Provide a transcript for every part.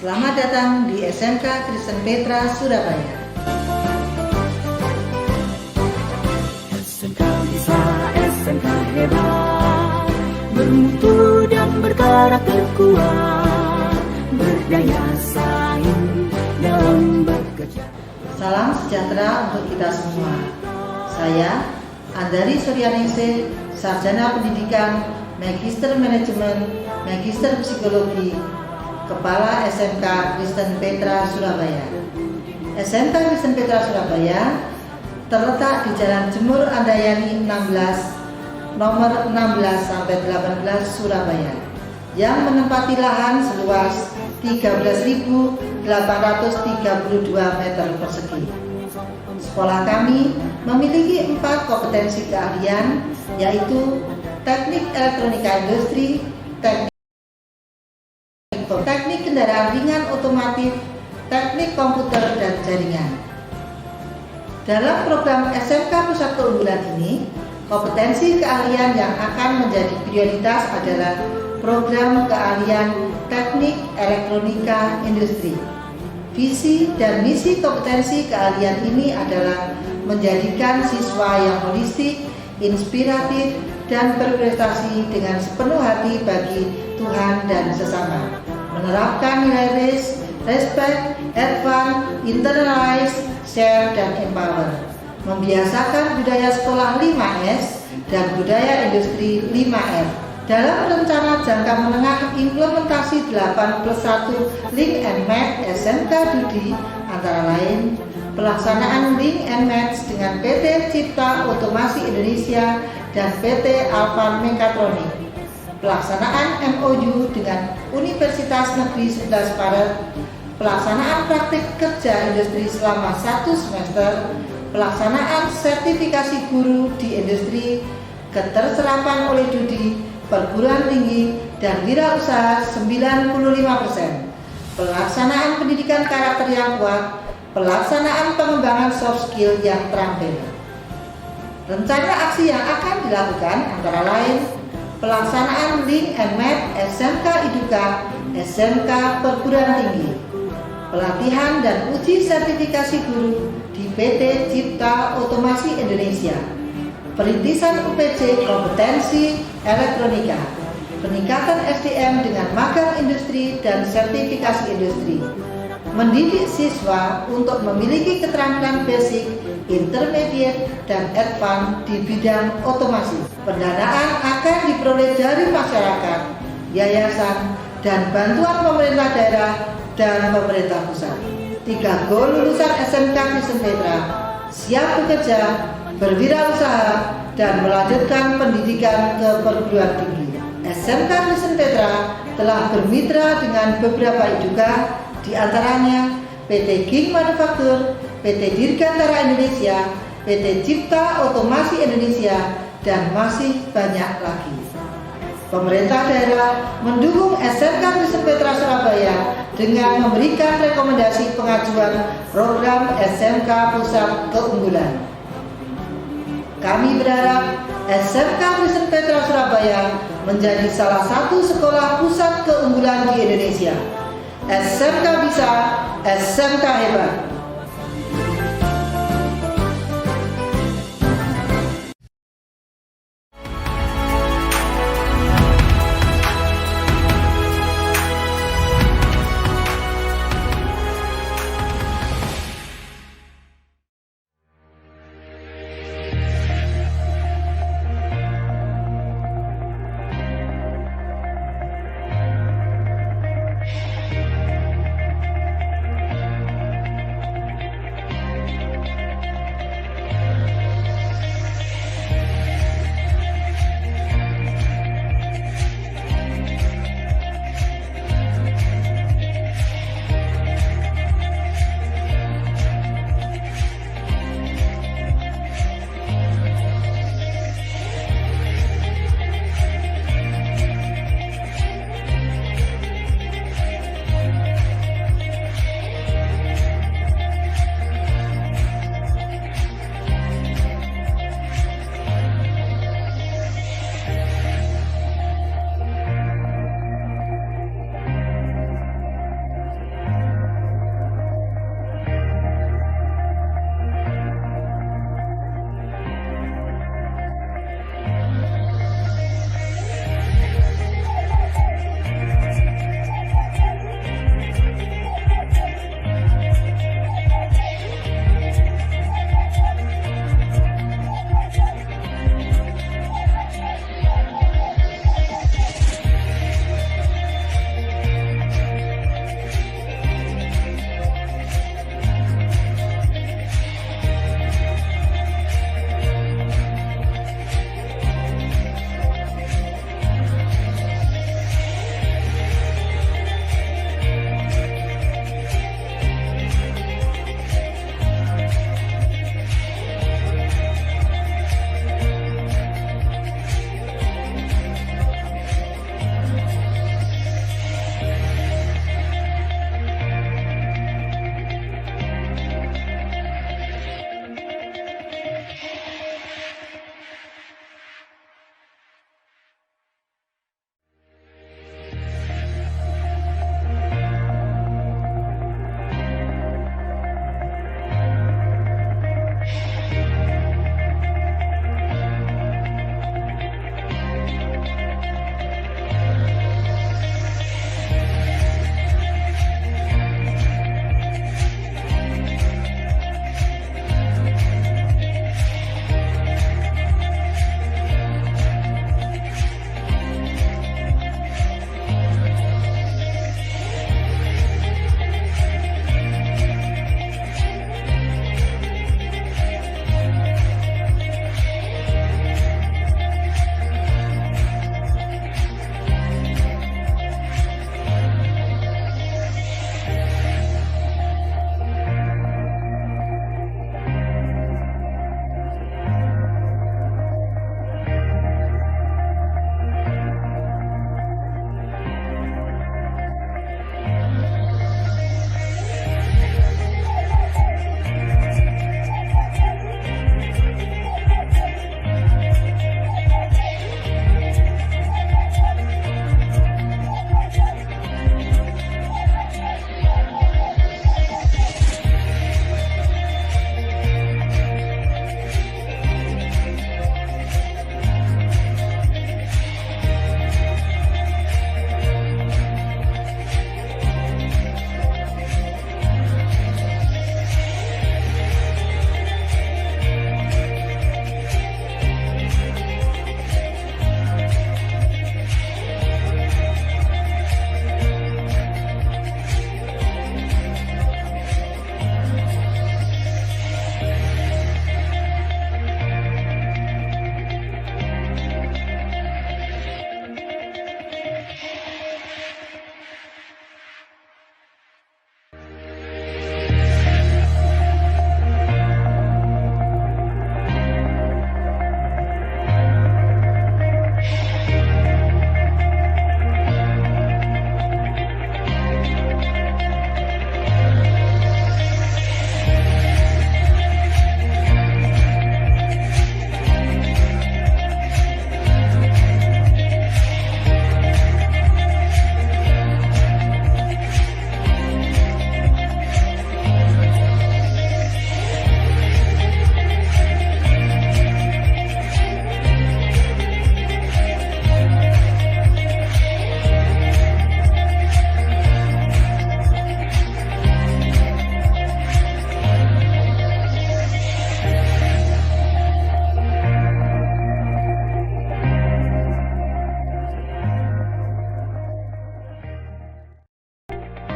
Selamat datang di SMK Kristen Petra, Surabaya. SMK bisa, SMK hebat, bermutu dan berkarakter kuat, berdaya saing dalam bekerja. Salam sejahtera untuk kita semua. Saya, Andari Suryaningsih, Sarjana Pendidikan, Magister Manajemen, Magister Psikologi, Kepala SMK Kristen Petra, Surabaya. SMK Kristen Petra, Surabaya terletak di Jalan Jemur Andayani 16, nomor 16-18 Surabaya, yang menempati lahan seluas 13.832 meter persegi. Sekolah kami memiliki 4 kompetensi keahlian, yaitu Teknik Elektronika Industri, Teknik Kendaraan Ringan Otomotif, Teknik Komputer dan Jaringan. Dalam program SMK Pusat Keunggulan ini, kompetensi keahlian yang akan menjadi prioritas adalah program keahlian Teknik Elektronika Industri. Visi dan misi kompetensi keahlian ini adalah menjadikan siswa yang holistik, inspiratif, dan berprestasi dengan sepenuh hati bagi Tuhan dan sesama. Menerapkan nilai respect, advance, internalize, share, dan empower. Membiasakan budaya sekolah 5S dan budaya industri 5R. Dalam rencana jangka menengah implementasi 8+1 Link and Match SMK Dudi, antara lain pelaksanaan Link and Match dengan PT Cipta Otomasi Indonesia dan PT Alvan Mekatronik, pelaksanaan MOU dengan Universitas Negeri 11 Barat, pelaksanaan praktik kerja industri selama 1 semester, pelaksanaan sertifikasi guru di industri, keterserapan oleh Dudi, perguruan tinggi, dan wirausaha 95%, pelaksanaan pendidikan karakter yang kuat, pelaksanaan pengembangan soft skill yang terampil. Rencana aksi yang akan dilakukan antara lain pelaksanaan Link and Match SMK Iduka, SMK Perguruan Tinggi, pelatihan dan uji sertifikasi guru di PT Cipta Otomasi Indonesia, perintisan UPC kompetensi elektronika, peningkatan SDM dengan magang industri dan sertifikasi industri, mendidik siswa untuk memiliki keterampilan basic, intermediate, dan advance di bidang otomasi. Pendanaan akan diperoleh dari masyarakat, yayasan, dan bantuan pemerintah daerah dan pemerintah pusat. 3 goal lulusan SMK Kristen Petra: siap bekerja, berwirausaha, dan melanjutkan pendidikan ke perguruan tinggi. SMK Kristen Petra telah bermitra dengan beberapa iduka, di antaranya PT King Manufaktur, PT Dirgantara Indonesia, PT Cipta Otomasi Indonesia, dan masih banyak lagi. Pemerintah daerah mendukung SMK Kristen Petra Surabaya dengan memberikan rekomendasi pengajuan program SMK Pusat Keunggulan. Kami berharap SMK Kristen Petra Surabaya menjadi salah satu sekolah pusat keunggulan di Indonesia. SMK bisa, SMK hebat.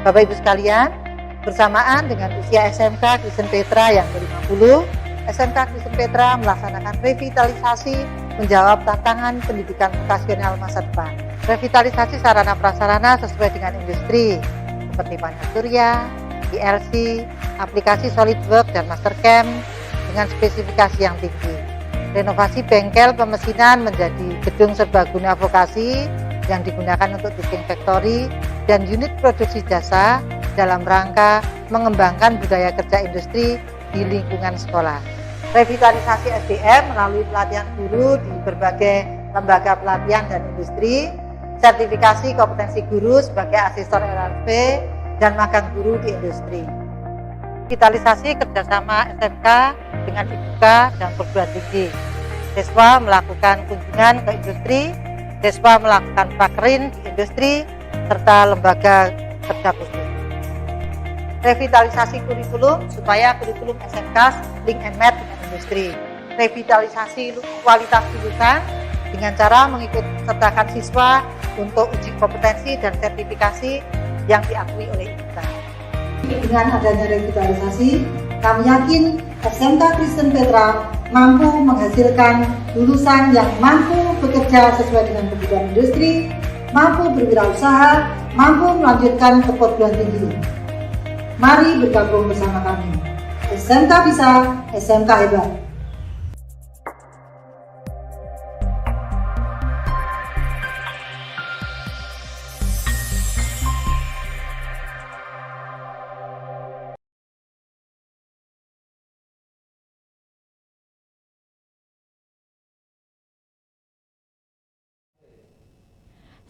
Bapak Ibu sekalian, bersamaan dengan usia SMK Kristen Petra yang ke-50, SMK Kristen Petra melaksanakan revitalisasi menjawab tantangan pendidikan vokasional masa depan. Revitalisasi sarana prasarana sesuai dengan industri seperti panel surya, PLC, aplikasi SolidWorks dan Mastercam dengan spesifikasi yang tinggi. Renovasi bengkel pemesinan menjadi gedung serbaguna vokasi yang digunakan untuk teaching factory dan unit produksi jasa dalam rangka mengembangkan budaya kerja industri di lingkungan sekolah. Revitalisasi SDM melalui pelatihan guru di berbagai lembaga pelatihan dan industri, sertifikasi kompetensi guru sebagai asesor LLP, dan magang guru di industri. Revitalisasi kerjasama SMK dengan IPK dan perguruan tinggi. Siswa melakukan kunjungan ke industri, siswa melakukan prakrin di industri, serta lembaga kerja khusus. Revitalisasi kurikulum supaya kurikulum SMK link and match dengan industri. Revitalisasi kualitas lulusan dengan cara mengikutsertakan siswa untuk uji kompetensi dan sertifikasi yang diakui oleh IPK. Dengan adanya revitalisasi, kami yakin SMK Kristen Petra mampu menghasilkan lulusan yang mampu bekerja sesuai dengan kebutuhan industri, mampu berwirausaha, mampu melanjutkan ke perguruan tinggi. Mari bergabung bersama kami. SMK bisa, SMK hebat.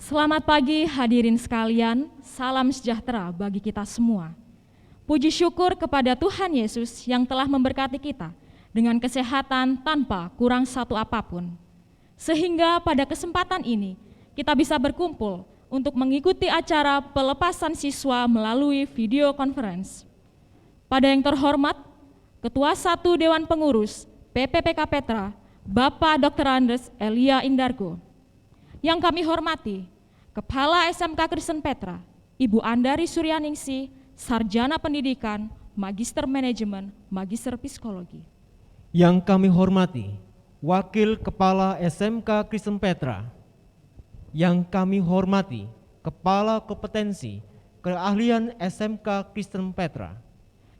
Selamat pagi hadirin sekalian, salam sejahtera bagi kita semua. Puji syukur kepada Tuhan Yesus yang telah memberkati kita dengan kesehatan tanpa kurang satu apapun. Sehingga pada kesempatan ini kita bisa berkumpul untuk mengikuti acara pelepasan siswa melalui video conference. Pada yang terhormat, Ketua 1 Dewan Pengurus PPPK Petra, Bapak Dr. Andes Elia Indargo. Yang kami hormati, Kepala SMK Kristen Petra, Ibu Andari Suryaningsih, Sarjana Pendidikan, Magister Manajemen, Magister Psikologi. Yang kami hormati, Wakil Kepala SMK Kristen Petra. Yang kami hormati, Kepala Kompetensi Keahlian SMK Kristen Petra.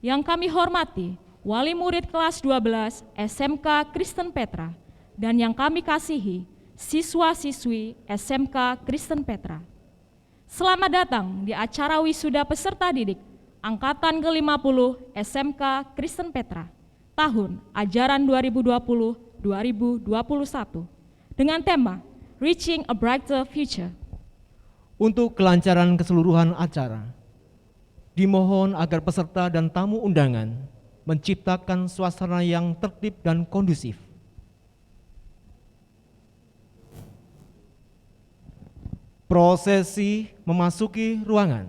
Yang kami hormati, Wali Murid kelas 12 SMK Kristen Petra. Dan yang kami kasihi, siswa-siswi SMK Kristen Petra. Selamat datang di acara wisuda peserta didik Angkatan ke-50 SMK Kristen Petra tahun ajaran 2020-2021 dengan tema Reaching a Brighter Future. Untuk kelancaran keseluruhan acara, dimohon agar peserta dan tamu undangan menciptakan suasana yang tertib dan kondusif. Prosesi memasuki ruangan.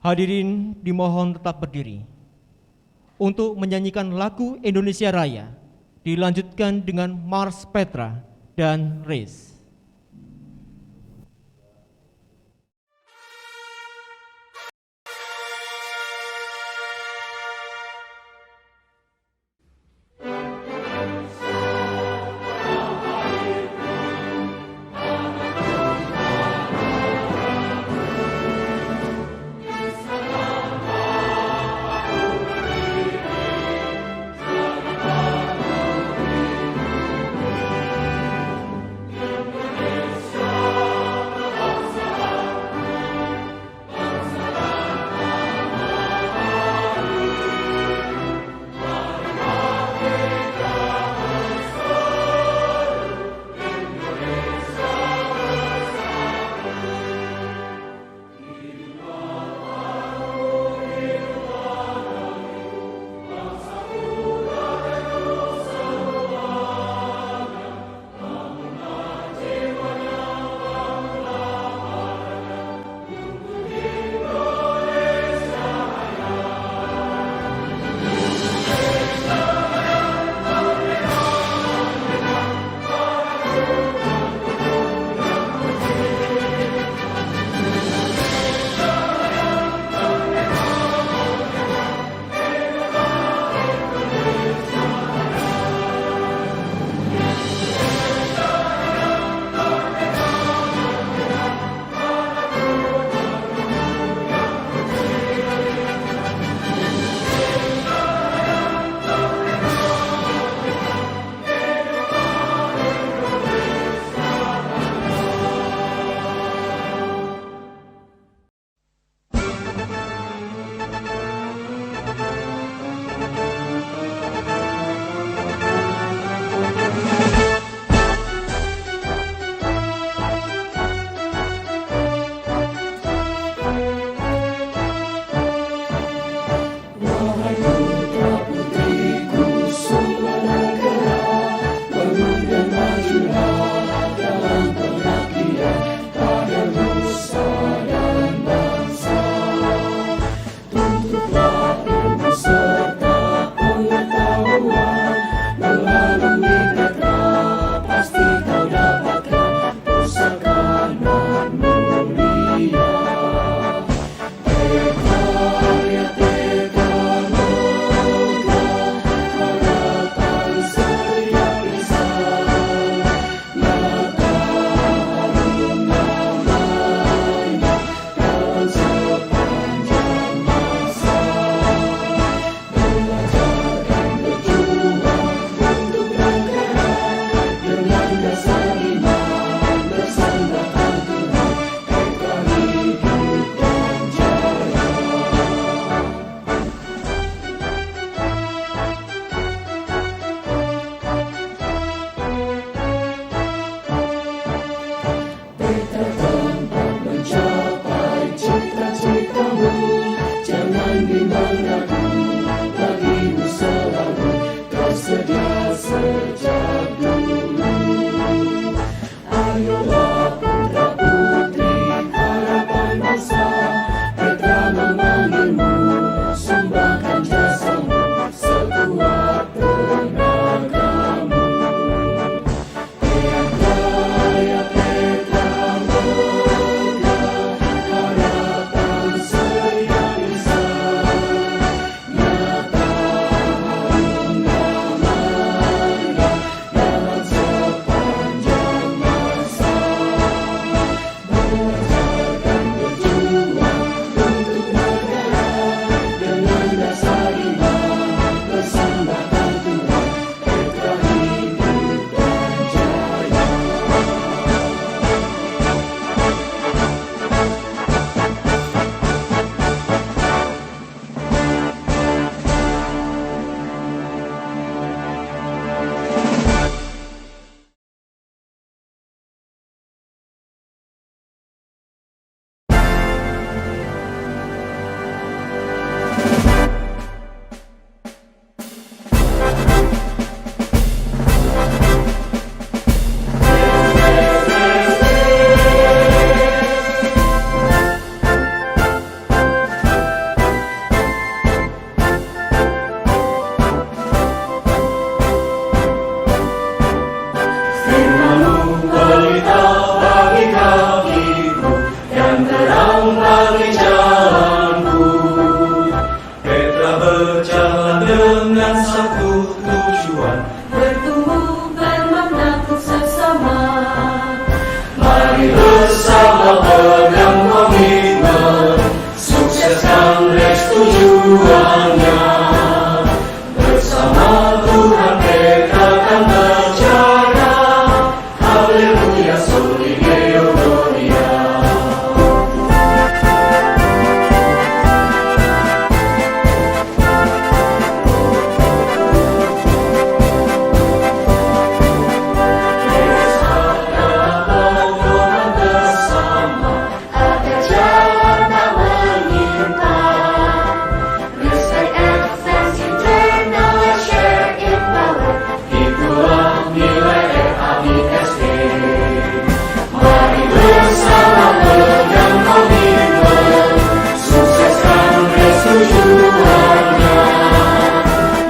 Hadirin dimohon tetap berdiri. Untuk menyanyikan lagu Indonesia Raya, dilanjutkan dengan Mars Petra dan Race. tujuannya. Bersama Tuhan mereka akan berjaya. Haleluya, soli Deo Gloria. Agar jalan tak menyimpang. Respect advance internal and share in power. Itulah nilai RAISD. Mari bersama pegang komitmen, sukseskan race tujuannya.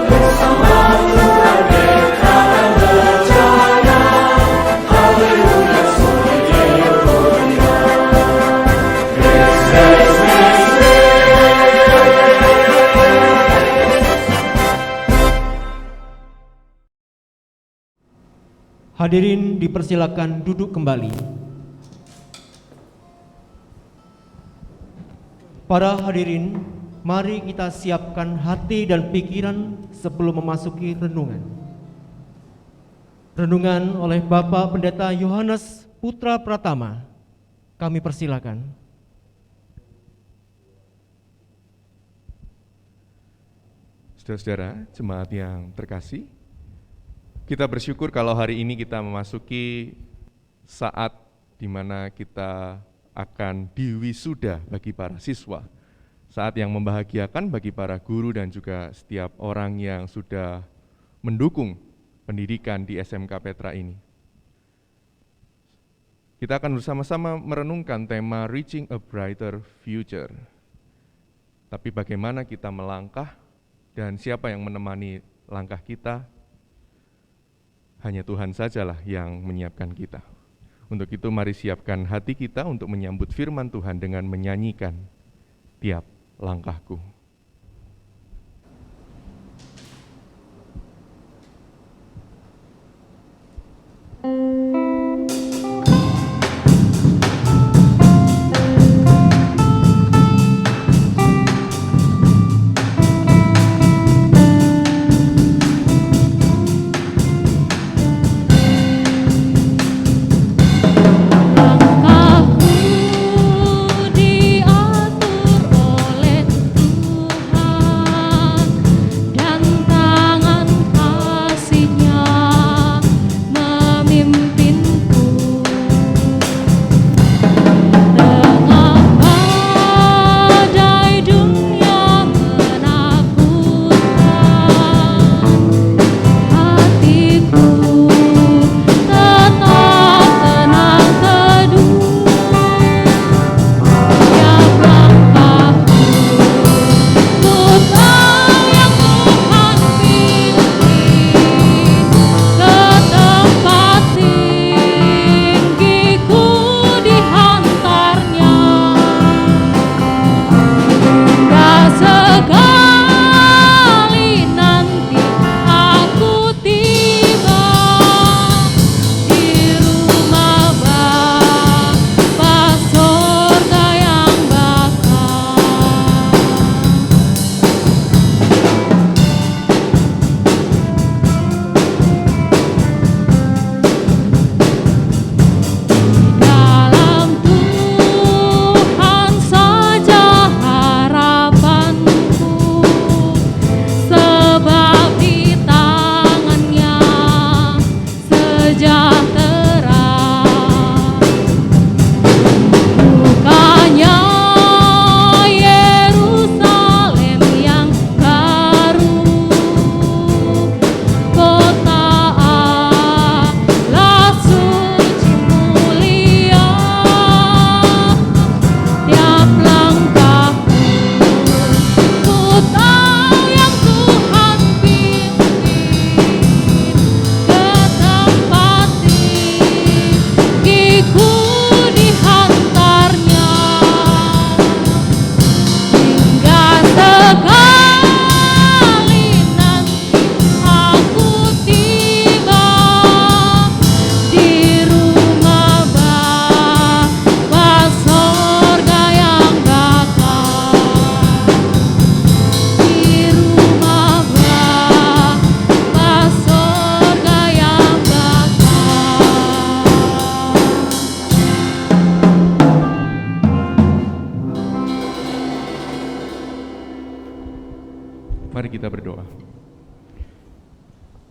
Bersama Tuhan mereka akan berjaya. Haleluya, soli Deo Gloria. Race, race, race, Hadirin dipersilakan duduk kembali. Para hadirin, mari kita siapkan hati dan pikiran sebelum memasuki renungan. Renungan oleh Bapak Pendeta Yohanes Putra Pratama. Kami persilakan. Saudara-saudara, jemaat yang terkasih, kita bersyukur kalau hari ini kita memasuki saat di mana kita akan diwisuda bagi para siswa. Saat yang membahagiakan bagi para guru dan juga setiap orang yang sudah mendukung pendidikan di SMK Petra ini. Kita akan bersama-sama merenungkan tema Reaching a Brighter Future. Tapi bagaimana kita melangkah dan siapa yang menemani langkah kita? Hanya Tuhan sajalah yang menyiapkan kita. Untuk itu mari siapkan hati kita untuk menyambut firman Tuhan dengan menyanyikan Tiap Langkahku. Langkahku diatur oleh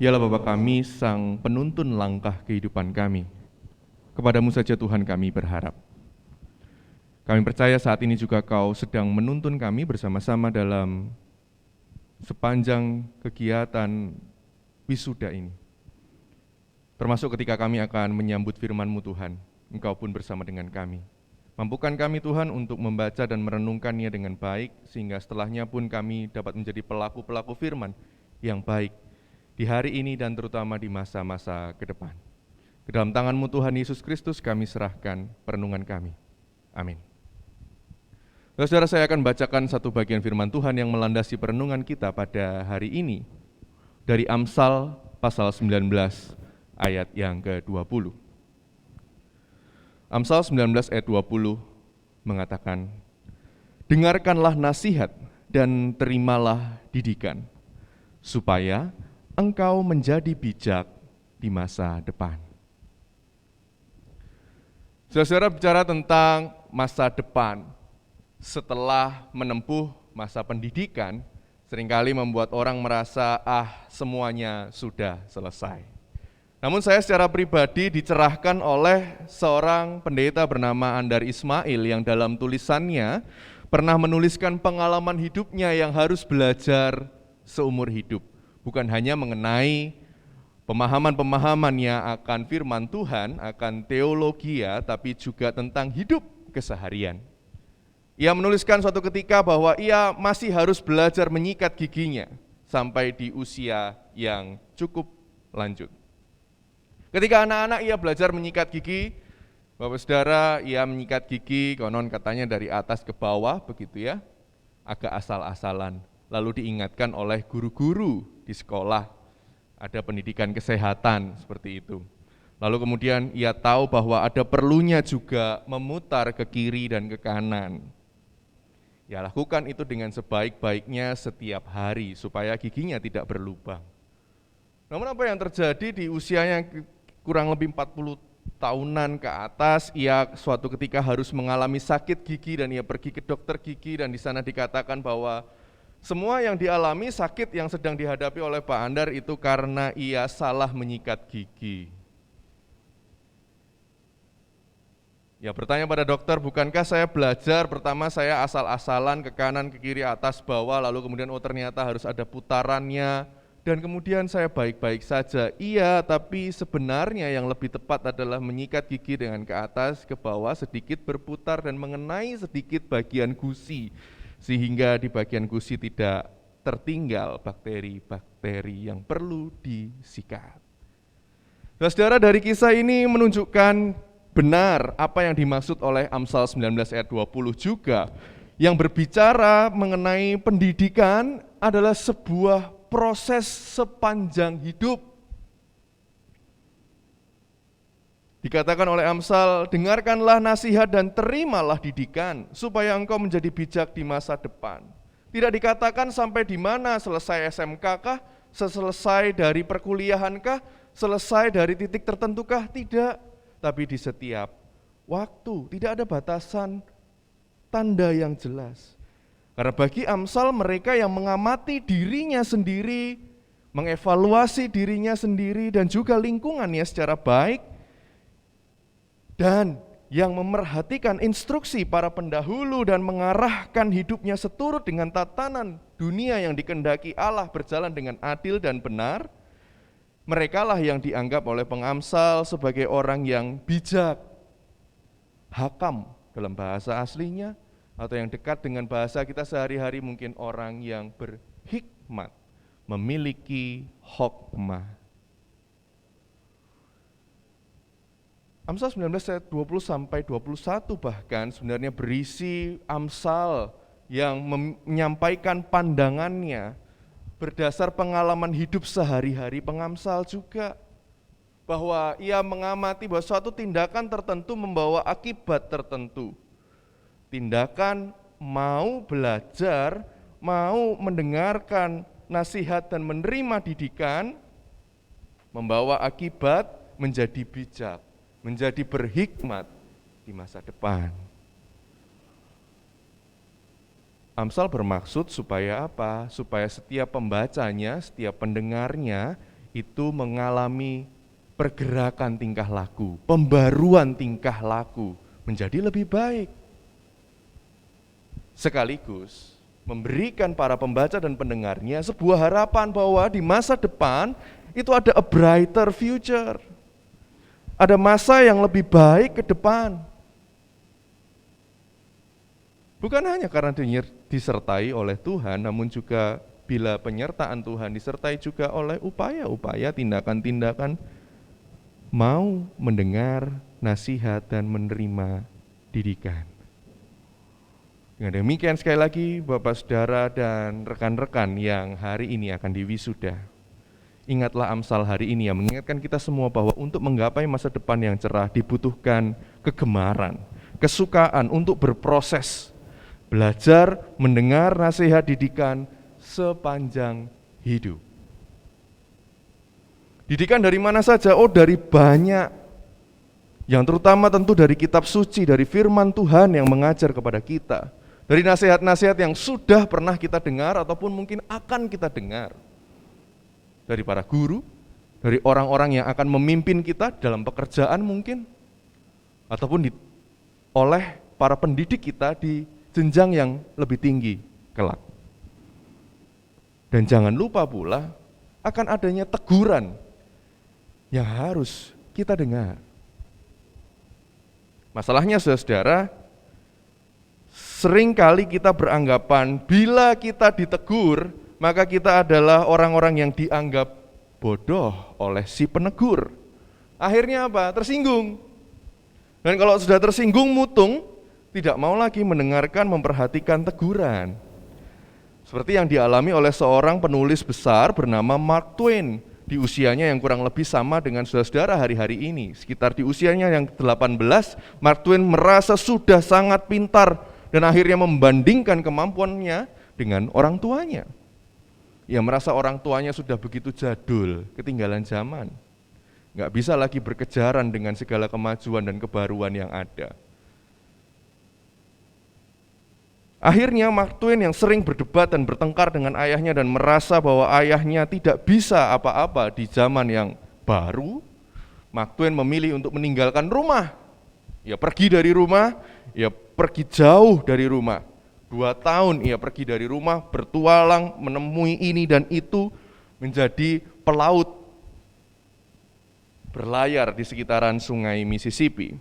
Ialah Bapa kami, Sang Penuntun langkah kehidupan kami. Kepadamu saja Tuhan kami berharap. Kami percaya saat ini juga Kau sedang menuntun kami bersama-sama dalam sepanjang kegiatan wisuda ini. Termasuk ketika kami akan menyambut firman-Mu Tuhan, Engkau pun bersama dengan kami. Mampukan kami Tuhan untuk membaca dan merenungkannya dengan baik, sehingga setelahnya pun kami dapat menjadi pelaku-pelaku firman yang baik di hari ini dan terutama di masa-masa ke depan. Ke dalam tangan-Mu Tuhan Yesus Kristus kami serahkan perenungan kami. Amin. Saudara, saya akan bacakan satu bagian firman Tuhan yang melandasi perenungan kita pada hari ini dari Amsal pasal 19 ayat yang ke-20. Amsal 19 ayat 20 mengatakan, "Dengarkanlah nasihat dan terimalah didikan, supaya engkau menjadi bijak di masa depan." Saudara, bicara tentang masa depan setelah menempuh masa pendidikan, seringkali membuat orang merasa, semuanya sudah selesai. Namun saya secara pribadi dicerahkan oleh seorang pendeta bernama Andar Ismail yang dalam tulisannya pernah menuliskan pengalaman hidupnya yang harus belajar seumur hidup. Bukan hanya mengenai pemahaman-pemahamannya akan firman Tuhan, akan teologia, tapi juga tentang hidup keseharian. Ia menuliskan suatu ketika bahwa ia masih harus belajar menyikat giginya sampai di usia yang cukup lanjut. Ketika anak-anak ia belajar menyikat gigi, Bapak Saudara, ia menyikat gigi konon katanya dari atas ke bawah begitu ya, agak asal-asalan. Lalu diingatkan oleh guru-guru di sekolah, ada pendidikan kesehatan seperti itu. Lalu kemudian ia tahu bahwa ada perlunya juga memutar ke kiri dan ke kanan. Ya, lakukan itu dengan sebaik-baiknya setiap hari supaya giginya tidak berlubang. Namun apa yang terjadi di usianya kurang lebih 40 tahunan ke atas, ia suatu ketika harus mengalami sakit gigi dan ia pergi ke dokter gigi dan di sana dikatakan bahwa semua yang dialami sakit yang sedang dihadapi oleh Pak Andar itu karena ia salah menyikat gigi. Ya, bertanya pada dokter, bukankah saya belajar pertama saya asal-asalan ke kanan, ke kiri, atas, bawah, lalu kemudian ternyata harus ada putarannya, dan kemudian saya baik-baik saja. Iya, tapi sebenarnya yang lebih tepat adalah menyikat gigi dengan ke atas, ke bawah, sedikit berputar dan mengenai sedikit bagian gusi, sehingga di bagian gusi tidak tertinggal bakteri-bakteri yang perlu disikat. Saudara, dari kisah ini menunjukkan benar apa yang dimaksud oleh Amsal 19 ayat 20 juga, yang berbicara mengenai pendidikan adalah sebuah proses sepanjang hidup. Dikatakan oleh Amsal, dengarkanlah nasihat dan terimalah didikan, supaya engkau menjadi bijak di masa depan. Tidak dikatakan sampai di mana, selesai SMK kah, selesai dari perkuliahan kah, selesai dari titik tertentu kah, tidak. Tapi di setiap waktu, tidak ada batasan tanda yang jelas. Karena bagi Amsal, mereka yang mengamati dirinya sendiri, mengevaluasi dirinya sendiri dan juga lingkungannya secara baik, dan yang memerhatikan instruksi para pendahulu dan mengarahkan hidupnya seturut dengan tatanan dunia yang dikehendaki Allah berjalan dengan adil dan benar, merekalah yang dianggap oleh pengamsal sebagai orang yang bijak, hakam dalam bahasa aslinya, atau yang dekat dengan bahasa kita sehari-hari mungkin orang yang berhikmat, memiliki hokmah. Amsal 19 ayat 20 sampai 21 bahkan sebenarnya berisi Amsal yang menyampaikan pandangannya berdasar pengalaman hidup sehari-hari pengamsal juga. Bahwa ia mengamati bahwa suatu tindakan tertentu membawa akibat tertentu. Tindakan mau belajar, mau mendengarkan nasihat dan menerima didikan, membawa akibat menjadi bijak, menjadi berhikmat di masa depan. Amsal bermaksud supaya apa? Supaya setiap pembacanya, setiap pendengarnya itu mengalami pergerakan tingkah laku, pembaruan tingkah laku menjadi lebih baik. Sekaligus memberikan para pembaca dan pendengarnya sebuah harapan bahwa di masa depan itu ada a brighter future. Ada masa yang lebih baik ke depan. Bukan hanya karena disertai oleh Tuhan, namun juga bila penyertaan Tuhan disertai juga oleh upaya-upaya, tindakan-tindakan mau mendengar nasihat dan menerima didikan. Dengan demikian sekali lagi Bapak Saudara dan rekan-rekan yang hari ini akan diwisuda, ingatlah Amsal hari ini yang mengingatkan kita semua bahwa untuk menggapai masa depan yang cerah dibutuhkan kegemaran, kesukaan untuk berproses, belajar mendengar nasihat didikan sepanjang hidup. Didikan dari mana saja? Oh, dari banyak. Yang terutama tentu dari kitab suci, dari firman Tuhan yang mengajar kepada kita. Dari nasihat-nasihat yang sudah pernah kita dengar ataupun mungkin akan kita dengar. Dari para guru, dari orang-orang yang akan memimpin kita dalam pekerjaan mungkin, ataupun oleh para pendidik kita di jenjang yang lebih tinggi kelak. Dan jangan lupa pula akan adanya teguran yang harus kita dengar. Masalahnya saudara, seringkali kita beranggapan bila kita ditegur, maka kita adalah orang-orang yang dianggap bodoh oleh si penegur. Akhirnya apa? Tersinggung. Dan kalau sudah tersinggung mutung, tidak mau lagi mendengarkan, memperhatikan teguran. Seperti yang dialami oleh seorang penulis besar bernama Mark Twain di usianya yang kurang lebih sama dengan saudara-saudara hari-hari ini. Sekitar di usianya yang 18, Mark Twain merasa sudah sangat pintar dan akhirnya membandingkan kemampuannya dengan orang tuanya. Ia merasa orang tuanya sudah begitu jadul, ketinggalan zaman. Nggak bisa lagi berkejaran dengan segala kemajuan dan kebaruan yang ada. Akhirnya Mark Twain yang sering berdebat dan bertengkar dengan ayahnya dan merasa bahwa ayahnya tidak bisa apa-apa di zaman yang baru, Mark Twain memilih untuk meninggalkan rumah. Ia pergi dari rumah, ia pergi jauh dari rumah. 2 tahun ia pergi dari rumah, bertualang, menemui ini dan itu, menjadi pelaut, berlayar di sekitaran sungai Mississippi.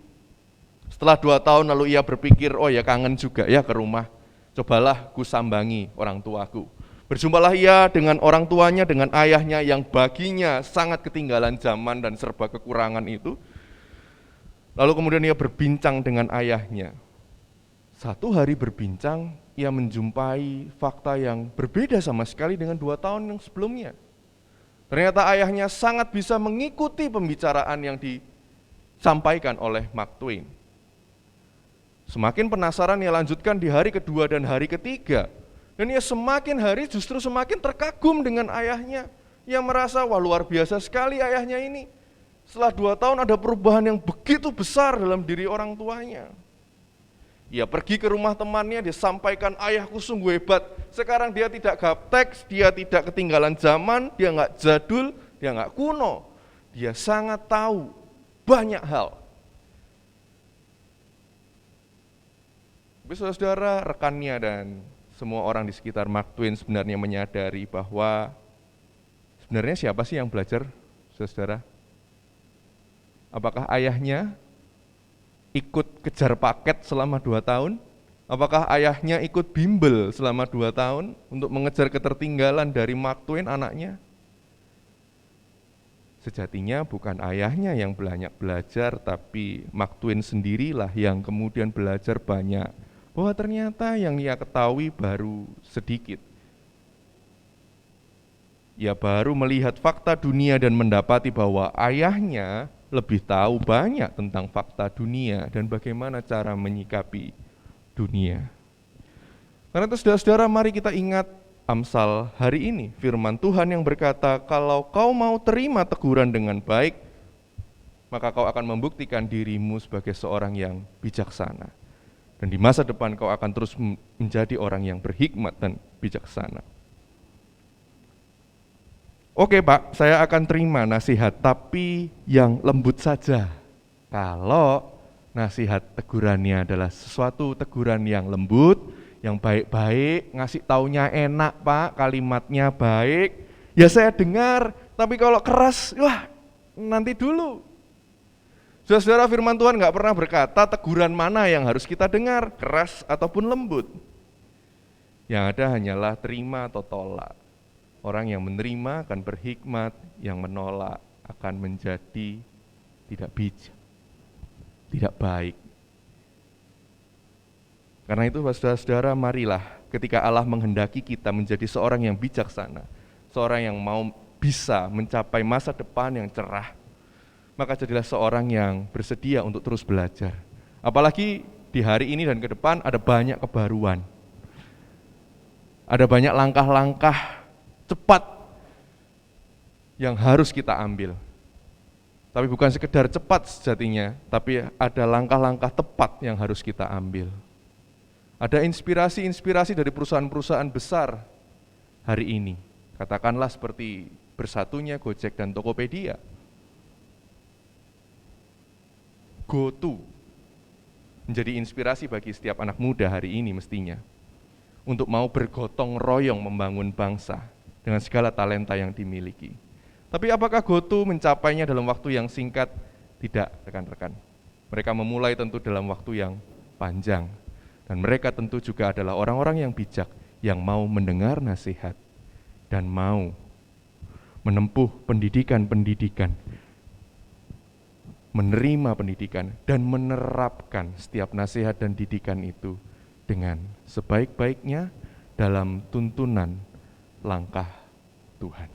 Setelah 2 tahun lalu ia berpikir, oh ya kangen juga ya ke rumah. Cobalah kusambangi orang tuaku. Berjumpalah ia dengan orang tuanya, dengan ayahnya yang baginya sangat ketinggalan zaman dan serba kekurangan itu. Lalu kemudian ia berbincang dengan ayahnya. 1 hari berbincang, ia menjumpai fakta yang berbeda sama sekali dengan 2 tahun yang sebelumnya. Ternyata ayahnya sangat bisa mengikuti pembicaraan yang disampaikan oleh Mark Twain. Semakin penasaran ia lanjutkan di hari kedua dan hari ketiga. Dan ia semakin hari justru semakin terkagum dengan ayahnya. Ia merasa, wah luar biasa sekali ayahnya ini. Setelah 2 tahun ada perubahan yang begitu besar dalam diri orang tuanya. Ia pergi ke rumah temannya, dia sampaikan, ayahku sungguh hebat. Sekarang dia tidak gaptek, dia tidak ketinggalan zaman, dia nggak jadul, dia nggak kuno. Dia sangat tahu banyak hal. Tapi saudara, rekannya dan semua orang di sekitar Mark Twain sebenarnya menyadari bahwa sebenarnya siapa sih yang belajar, saudara? Apakah ayahnya ikut kejar paket selama 2 tahun? Apakah ayahnya ikut bimbel selama 2 tahun untuk mengejar ketertinggalan dari Mark Twain anaknya? Sejatinya bukan ayahnya yang banyak belajar, tapi Mark Twain sendirilah yang kemudian belajar banyak. Bahwa ternyata yang ia ketahui baru sedikit. Ia baru melihat fakta dunia dan mendapati bahwa ayahnya lebih tahu banyak tentang fakta dunia dan bagaimana cara menyikapi dunia. Karena itu saudara-saudara, mari kita ingat Amsal hari ini, firman Tuhan yang berkata, kalau kau mau terima teguran dengan baik, maka kau akan membuktikan dirimu sebagai seorang yang bijaksana. Dan di masa depan kau akan terus menjadi orang yang berhikmat dan bijaksana. Oke Pak, saya akan terima nasihat, tapi yang lembut saja. Kalau nasihat tegurannya adalah sesuatu teguran yang lembut, yang baik-baik, ngasih taunya enak Pak, kalimatnya baik, ya saya dengar. Tapi kalau keras, wah nanti dulu. Saudara-saudara, firman Tuhan nggak pernah berkata teguran mana yang harus kita dengar, keras ataupun lembut. Yang ada hanyalah terima atau tolak. Orang yang menerima akan berhikmat, yang menolak akan menjadi tidak bijak, tidak baik. Karena itu saudara-saudara, marilah ketika Allah menghendaki kita menjadi seorang yang bijaksana, seorang yang mau bisa mencapai masa depan yang cerah, maka jadilah seorang yang bersedia untuk terus belajar. Apalagi di hari ini dan ke depan ada banyak kebaruan. Ada banyak langkah-langkah cepat yang harus kita ambil. Tapi bukan sekedar cepat sejatinya, tapi ada langkah-langkah tepat yang harus kita ambil. Ada inspirasi-inspirasi dari perusahaan-perusahaan besar hari ini. Katakanlah seperti bersatunya Gojek dan Tokopedia. GoTo menjadi inspirasi bagi setiap anak muda hari ini mestinya untuk mau bergotong royong membangun bangsa dengan segala talenta yang dimiliki. Tapi apakah GoTo mencapainya dalam waktu yang singkat? Tidak, rekan-rekan. Mereka memulai tentu dalam waktu yang panjang. Dan mereka tentu juga adalah orang-orang yang bijak, yang mau mendengar nasihat, dan mau menempuh pendidikan-pendidikan, menerima pendidikan, dan menerapkan setiap nasihat dan didikan itu dengan sebaik-baiknya dalam tuntunan langkah Tuhan.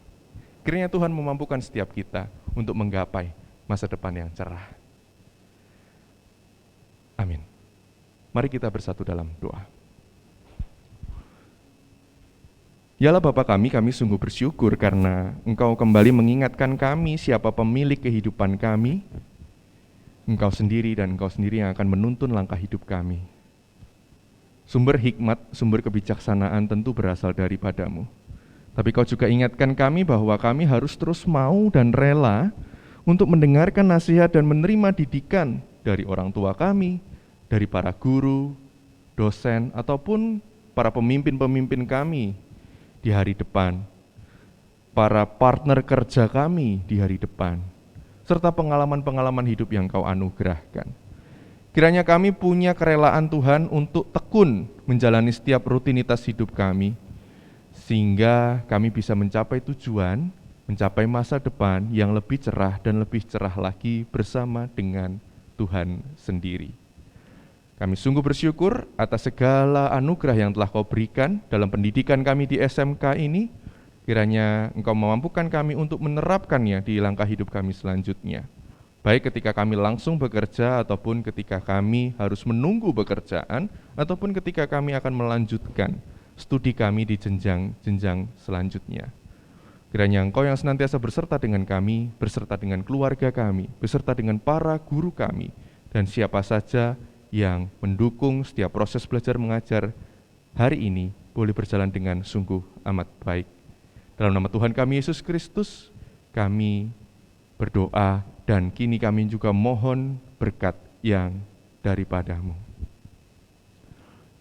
Kiranya Tuhan memampukan setiap kita untuk menggapai masa depan yang cerah. Amin. Mari kita bersatu dalam doa. Yalah Bapa kami sungguh bersyukur karena Engkau kembali mengingatkan kami siapa pemilik kehidupan kami. Engkau sendiri dan Engkau sendiri yang akan menuntun langkah hidup kami. Sumber hikmat, sumber kebijaksanaan tentu berasal daripadamu. Tapi Kau juga ingatkan kami bahwa kami harus terus mau dan rela untuk mendengarkan nasihat dan menerima didikan dari orang tua kami, dari para guru, dosen, ataupun para pemimpin-pemimpin kami di hari depan, para partner kerja kami di hari depan, serta pengalaman-pengalaman hidup yang Kau anugerahkan. Kiranya kami punya kerelaan Tuhan untuk tekun menjalani setiap rutinitas hidup kami, sehingga kami bisa mencapai tujuan, mencapai masa depan yang lebih cerah dan lebih cerah lagi bersama dengan Tuhan sendiri. Kami sungguh bersyukur atas segala anugerah yang telah Kau berikan dalam pendidikan kami di SMK ini. Kiranya Engkau memampukan kami untuk menerapkannya di langkah hidup kami selanjutnya. Baik ketika kami langsung bekerja ataupun ketika kami harus menunggu pekerjaan ataupun ketika kami akan melanjutkan studi kami di jenjang-jenjang selanjutnya. Kiranya Engkau yang senantiasa berserta dengan kami, berserta dengan keluarga kami, berserta dengan para guru kami, dan siapa saja yang mendukung setiap proses belajar mengajar hari ini boleh berjalan dengan sungguh amat baik. Dalam nama Tuhan kami Yesus Kristus, kami berdoa dan kini kami juga mohon berkat yang daripada-Mu.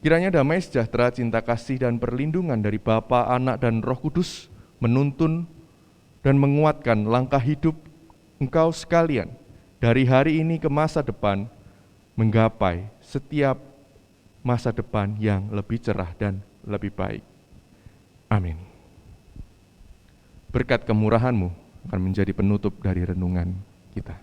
Kiranya damai sejahtera, cinta kasih dan perlindungan dari Bapa, Anak dan Roh Kudus menuntun dan menguatkan langkah hidup engkau sekalian dari hari ini ke masa depan, menggapai setiap masa depan yang lebih cerah dan lebih baik. Amin. Berkat kemurahan-Mu akan menjadi penutup dari renungan kita.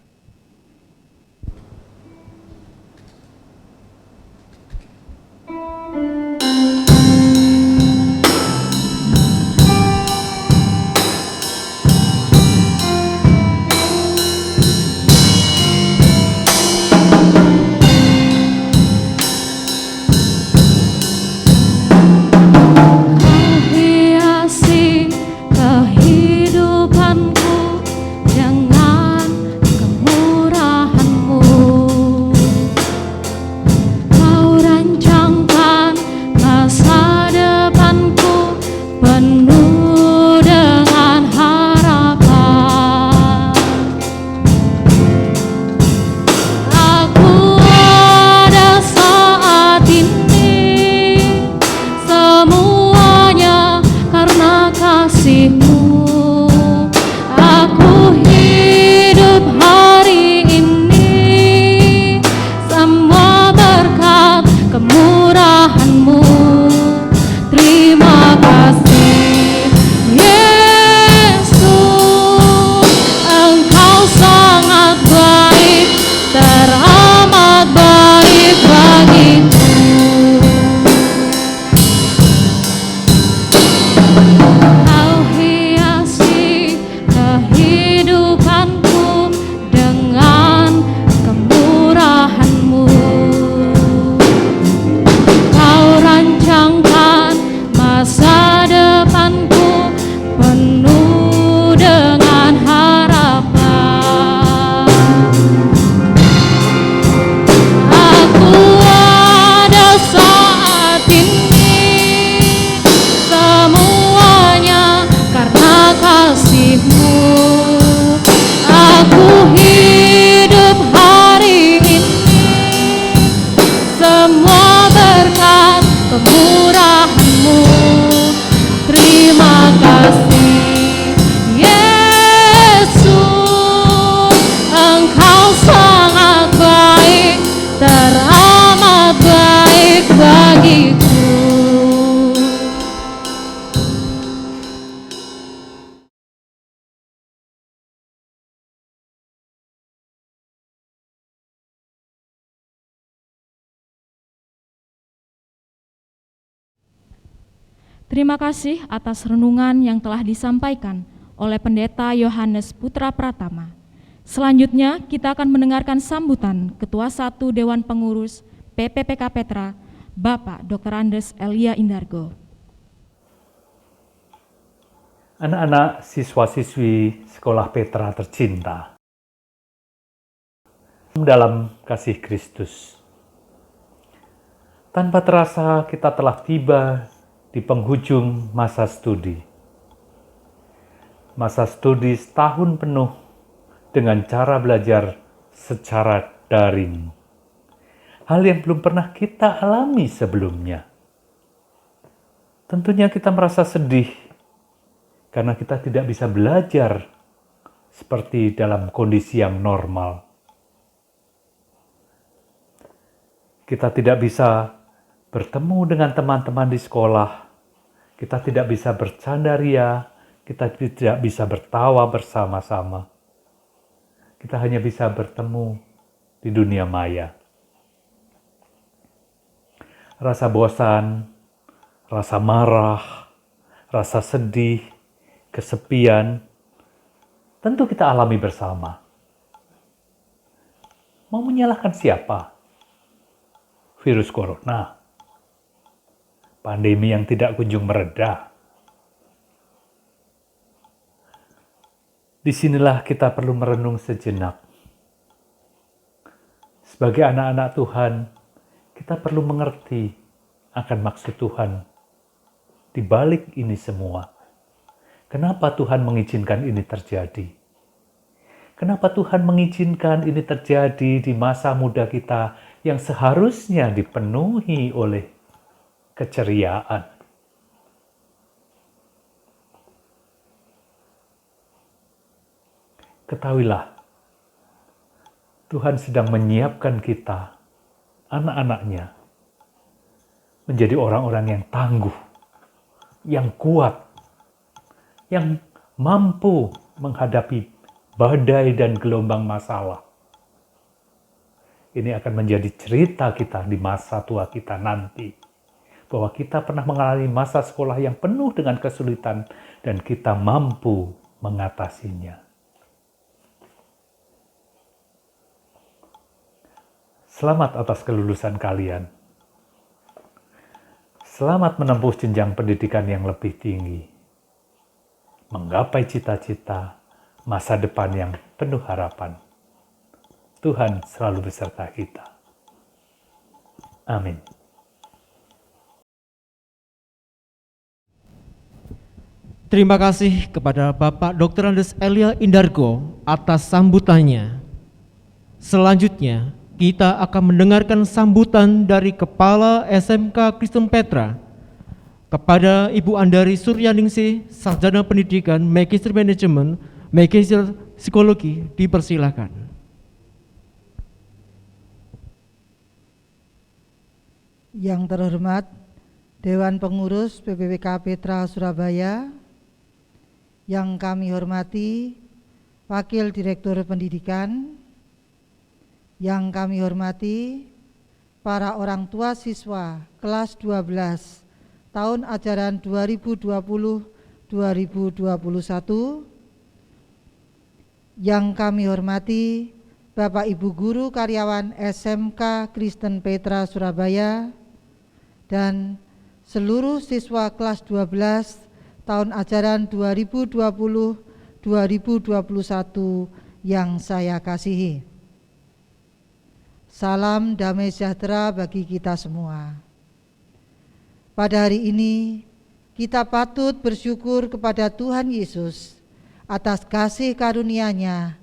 Hiasi kehidupanku dengan Terima kasih atas renungan yang telah disampaikan oleh Pendeta Yohanes Putra Pratama. Selanjutnya kita akan mendengarkan sambutan Ketua 1 Dewan Pengurus PPPK Petra, Bapak Dr. Andes Elia Indargo. Anak-anak siswa-siswi Sekolah Petra tercinta, dalam kasih Kristus. Tanpa terasa kita telah tiba di penghujung masa studi. Masa studi setahun penuh dengan cara belajar secara daring. Hal yang belum pernah kita alami sebelumnya. Tentunya kita merasa sedih karena kita tidak bisa belajar seperti dalam kondisi yang normal. Kita tidak bisa bertemu dengan teman-teman di sekolah, kita tidak bisa bercanda ria, kita tidak bisa bertawa bersama-sama. Kita hanya bisa bertemu di dunia maya. Rasa bosan, rasa marah, rasa sedih, kesepian, tentu kita alami bersama. Mau menyalahkan siapa? Virus corona. Pandemi yang tidak kunjung mereda. Disinilah kita perlu merenung sejenak. Sebagai anak-anak Tuhan, kita perlu mengerti akan maksud Tuhan di balik ini semua. Kenapa Tuhan mengizinkan ini terjadi? Kenapa Tuhan mengizinkan ini terjadi di masa muda kita yang seharusnya dipenuhi oleh keceriaan? Ketahuilah, Tuhan sedang menyiapkan kita, anak-anaknya, menjadi orang-orang yang tangguh, yang kuat, yang mampu menghadapi badai dan gelombang masalah. Ini akan menjadi cerita kita di masa tua kita nanti, bahwa kita pernah mengalami masa sekolah yang penuh dengan kesulitan dan kita mampu mengatasinya. Selamat atas kelulusan kalian. Selamat menempuh jenjang pendidikan yang lebih tinggi. Menggapai cita-cita masa depan yang penuh harapan. Tuhan selalu beserta kita. Amin. Terima kasih kepada Bapak Dr. Andes Elia Indargo atas sambutannya. Selanjutnya, kita akan mendengarkan sambutan dari Kepala SMK Kristen Petra kepada Ibu Andari Suryaningsih, Sarjana Pendidikan, Magister Manajemen, Magister Psikologi, dipersilakan. Yang terhormat Dewan Pengurus PPPK Petra Surabaya, yang kami hormati Wakil Direktur Pendidikan, yang kami hormati para orang tua siswa kelas 12 tahun ajaran 2020-2021, yang kami hormati Bapak Ibu Guru Karyawan SMK Kristen Petra Surabaya, dan seluruh siswa kelas 12 tahun ajaran 2020-2021 yang saya kasihi. Salam damai sejahtera bagi kita semua. Pada hari ini, kita patut bersyukur kepada Tuhan Yesus atas kasih karunia-Nya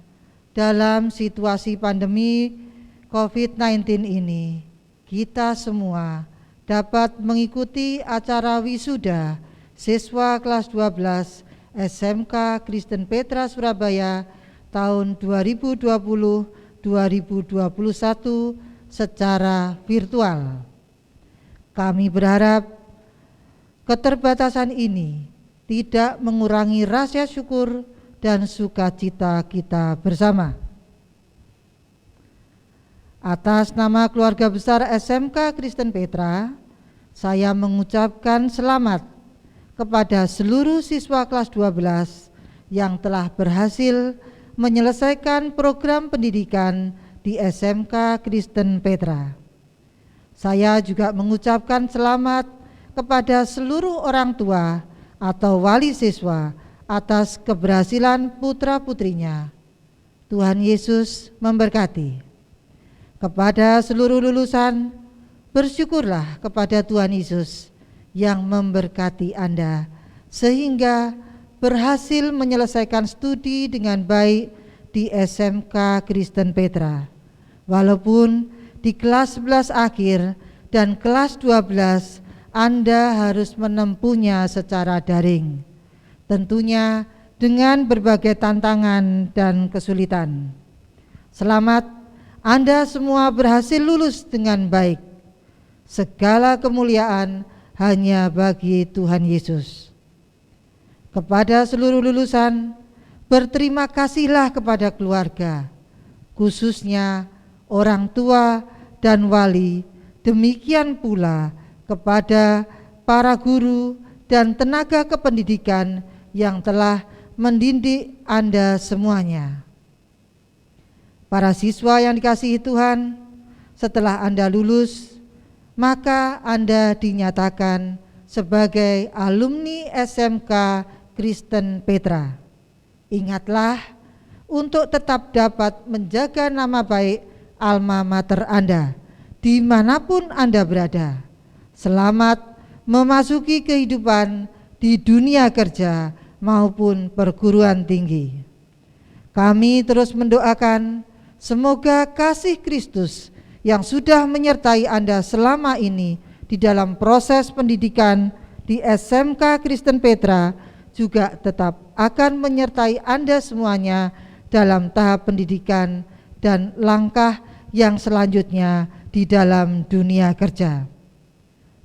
dalam situasi pandemi COVID-19 ini. Kita semua dapat mengikuti acara wisuda siswa kelas 12 SMK Kristen Petra Surabaya tahun 2020-2021 secara virtual. Kami berharap keterbatasan ini tidak mengurangi rasa syukur dan sukacita kita bersama. Atas nama keluarga besar SMK Kristen Petra, saya mengucapkan selamat kepada seluruh siswa kelas 12 yang telah berhasil menyelesaikan program pendidikan di SMK Kristen Petra. Saya juga mengucapkan selamat kepada seluruh orang tua atau wali siswa atas keberhasilan putra-putrinya. Tuhan Yesus memberkati. Kepada seluruh lulusan, bersyukurlah kepada Tuhan Yesus yang memberkati Anda sehingga berhasil menyelesaikan studi dengan baik di SMK Kristen Petra. Walaupun di kelas 11 akhir dan kelas 12 Anda harus menempuhnya secara daring, tentunya dengan berbagai tantangan dan kesulitan. Selamat, Anda semua berhasil lulus dengan baik. Segala kemuliaan hanya bagi Tuhan Yesus. Kepada seluruh lulusan, berterima kasihlah kepada keluarga, khususnya orang tua dan wali, demikian pula kepada para guru dan tenaga kependidikan yang telah mendidik Anda semuanya. Para siswa yang dikasihi Tuhan, setelah Anda lulus, maka Anda dinyatakan sebagai alumni SMK Kristen Petra. Ingatlah untuk tetap dapat menjaga nama baik alma mater Anda dimanapun Anda berada. Selamat memasuki kehidupan di dunia kerja maupun perguruan tinggi. Kami terus mendoakan semoga kasih Kristus yang sudah menyertai Anda selama ini di dalam proses pendidikan di SMK Kristen Petra juga tetap akan menyertai Anda semuanya dalam tahap pendidikan dan langkah yang selanjutnya di dalam dunia kerja.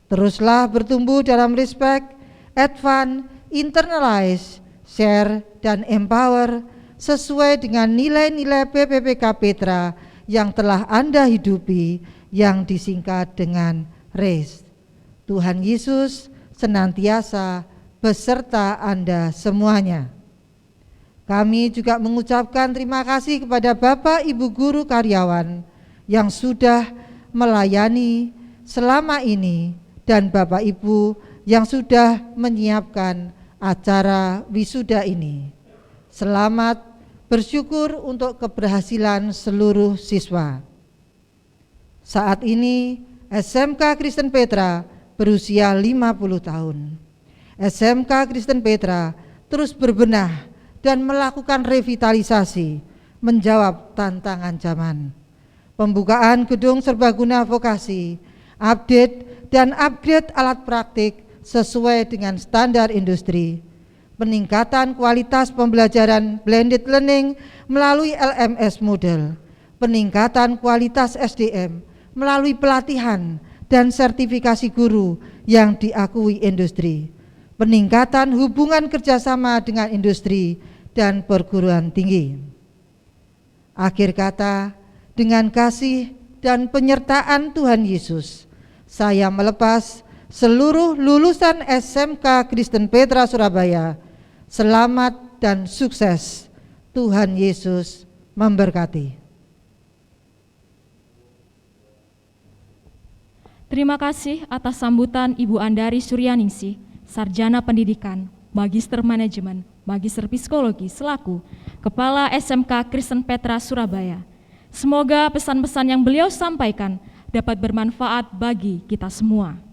Teruslah bertumbuh dalam respect, advance, internalize, share, dan empower sesuai dengan nilai-nilai PPPK Petra yang telah Anda hidupi yang disingkat dengan RACE. Tuhan Yesus senantiasa beserta Anda semuanya. Kami juga mengucapkan terima kasih kepada Bapak Ibu guru karyawan yang sudah melayani selama ini dan Bapak Ibu yang sudah menyiapkan acara wisuda ini. Selamat bersyukur untuk keberhasilan seluruh siswa. Saat ini SMK Kristen Petra berusia 50 tahun. SMK Kristen Petra terus berbenah dan melakukan revitalisasi menjawab tantangan zaman. Pembukaan gedung serbaguna vokasi, update dan upgrade alat praktik sesuai dengan standar industri, peningkatan kualitas pembelajaran blended learning melalui LMS model, peningkatan kualitas SDM melalui pelatihan dan sertifikasi guru yang diakui industri, peningkatan hubungan kerjasama dengan industri dan perguruan tinggi. Akhir kata, dengan kasih dan penyertaan Tuhan Yesus, saya melepas seluruh lulusan SMK Kristen Petra Surabaya. Selamat dan sukses. Tuhan Yesus memberkati. Terima kasih atas sambutan Ibu Andari Suryaningsih, Sarjana Pendidikan, Magister Manajemen, Magister Psikologi selaku Kepala SMK Kristen Petra Surabaya. Semoga pesan-pesan yang beliau sampaikan dapat bermanfaat bagi kita semua.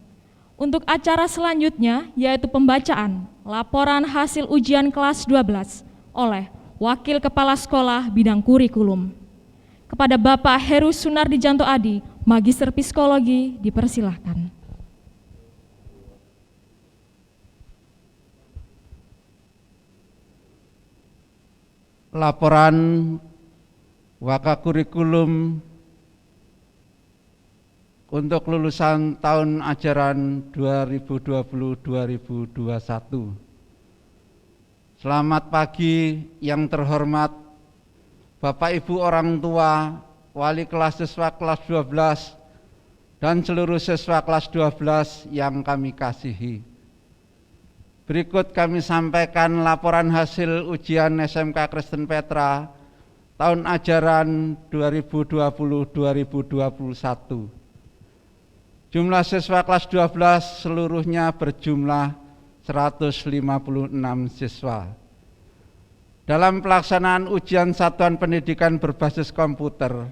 Untuk acara selanjutnya yaitu pembacaan laporan hasil ujian kelas 12 oleh Wakil Kepala Sekolah Bidang Kurikulum. Kepada Bapak Heru Sunardi Janto Adi, Magister Psikologi, dipersilahkan. Laporan Wakakurikulum untuk lulusan tahun ajaran 2020-2021. Selamat pagi yang terhormat Bapak Ibu orang tua, wali kelas siswa kelas 12, dan seluruh siswa kelas 12 yang kami kasihi. Berikut kami sampaikan laporan hasil ujian SMK Kristen Petra tahun ajaran 2020-2021. Jumlah siswa kelas 12 seluruhnya berjumlah 156 siswa. Dalam pelaksanaan ujian satuan pendidikan berbasis komputer,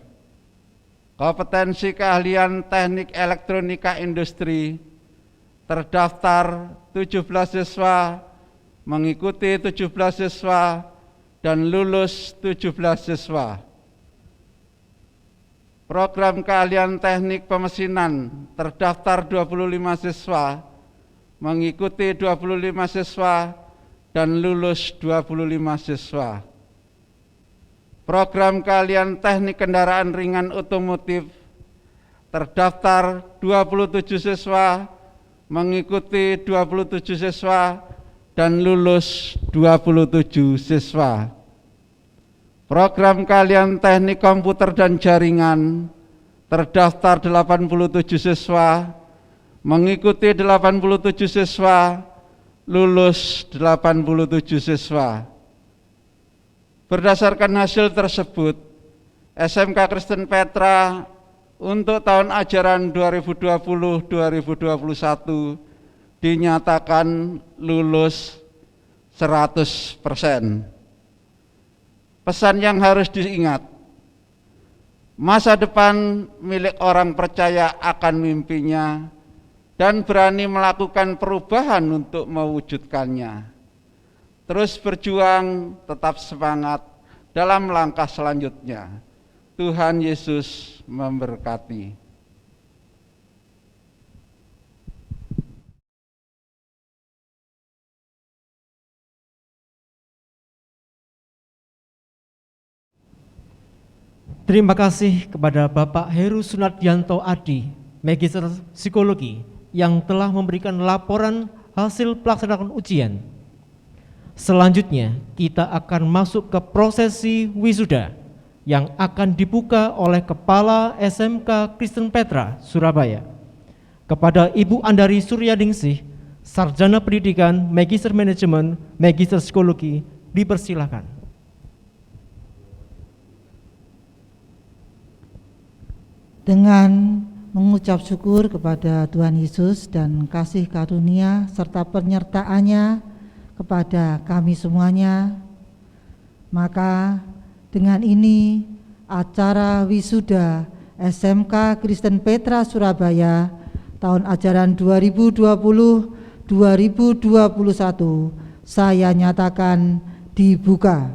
kompetensi keahlian teknik elektronika industri terdaftar 17 siswa, mengikuti 17 siswa, dan lulus 17 siswa. Program keahlian teknik pemesinan terdaftar 25 siswa, mengikuti 25 siswa, dan lulus 25 siswa. Program keahlian teknik kendaraan ringan otomotif terdaftar 27 siswa, mengikuti 27 siswa, dan lulus 27 siswa. Program keahlian teknik komputer dan jaringan terdaftar 87 siswa, mengikuti 87 siswa, lulus 87 siswa. Berdasarkan hasil tersebut, SMK Kristen Petra untuk tahun ajaran 2020-2021 dinyatakan lulus 100%. Pesan yang harus diingat, masa depan milik orang percaya akan mimpinya dan berani melakukan perubahan untuk mewujudkannya. Terus berjuang, tetap semangat dalam langkah selanjutnya. Tuhan Yesus memberkati. Terima kasih kepada Bapak Heru Sunardianto Adi, Magister Psikologi, yang telah memberikan laporan hasil pelaksanaan ujian. Selanjutnya, kita akan masuk ke prosesi wisuda yang akan dibuka oleh Kepala SMK Kristen Petra, Surabaya. Kepada Ibu Andari Suryaningsih, Sarjana Pendidikan, Magister Manajemen, Magister Psikologi, dipersilakan. Dengan mengucap syukur kepada Tuhan Yesus dan kasih karunia serta penyertaannya kepada kami semuanya, maka dengan ini acara wisuda SMK Kristen Petra Surabaya tahun ajaran 2020-2021 saya nyatakan dibuka.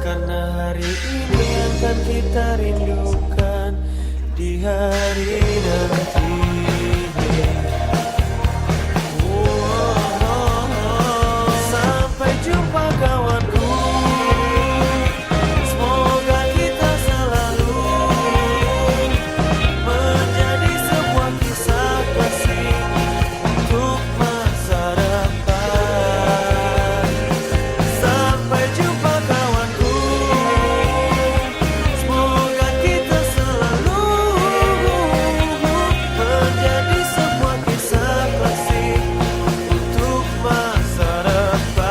Karena hari ini akan kita rindukan di hari nanti. Sampai jumpa kawanku, semoga kita selalu menjadi sebuah kisah kasih untuk masa depan. Sampai jumpa kawanku, semoga kita selalu menjadi sebuah kisah kasih untuk masa depan.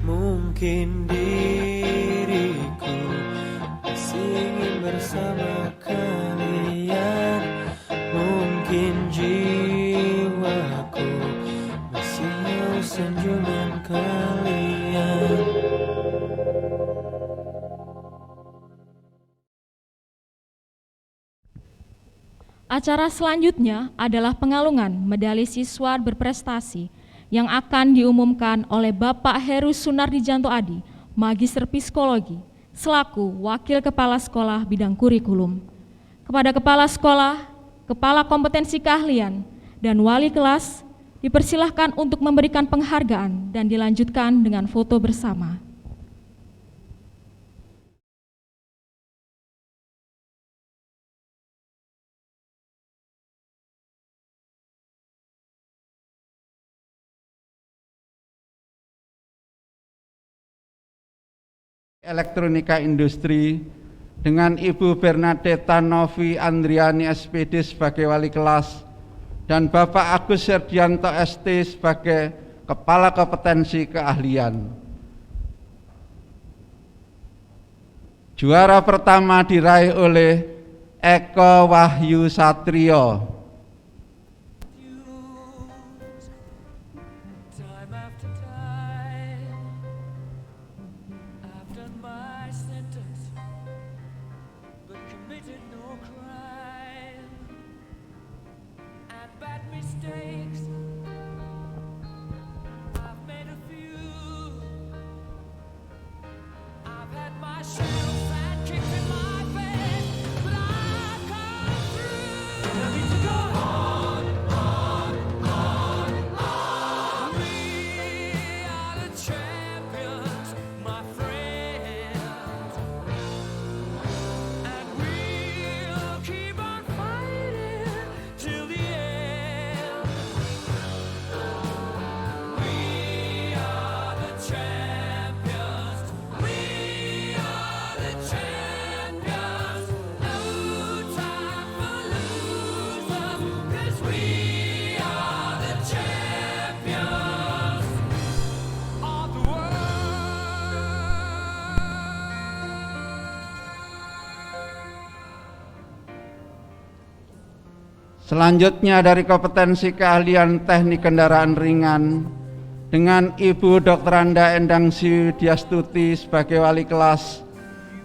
Mungkin diriku masih ingin bersama kalian, mungkin jiwaku masih haus senyuman kalian. Acara selanjutnya adalah pengalungan medali siswa berprestasi yang akan diumumkan oleh Bapak Heru Sunardijanto Adi, Magister Psikologi, selaku Wakil Kepala Sekolah Bidang Kurikulum. Kepada Kepala Sekolah, Kepala Kompetensi Keahlian, dan Wali Kelas, dipersilahkan untuk memberikan penghargaan dan dilanjutkan dengan foto bersama. Elektronika Industri dengan Ibu Bernadetta Novi Andriani SPD sebagai wali kelas dan Bapak Agus Serdianto ST sebagai Kepala Kompetensi Keahlian. Juara pertama diraih oleh Eko Wahyu Satrio. Time after time, I've done my sentence, but committed no crime. And bad mistakes, I've made a few. I've had my share of bad kicks in my face, but I've come through. I need to go on, on, on, on. We are the champions, my friends, and we'll keep on fighting till the end. We are the champions. We are the champions. No time for losers, 'cause we are the champions of the world. Selanjutnya dari kompetensi keahlian teknik kendaraan ringan dengan Ibu Dr. Anda Endang Siwidiastuti sebagai wali kelas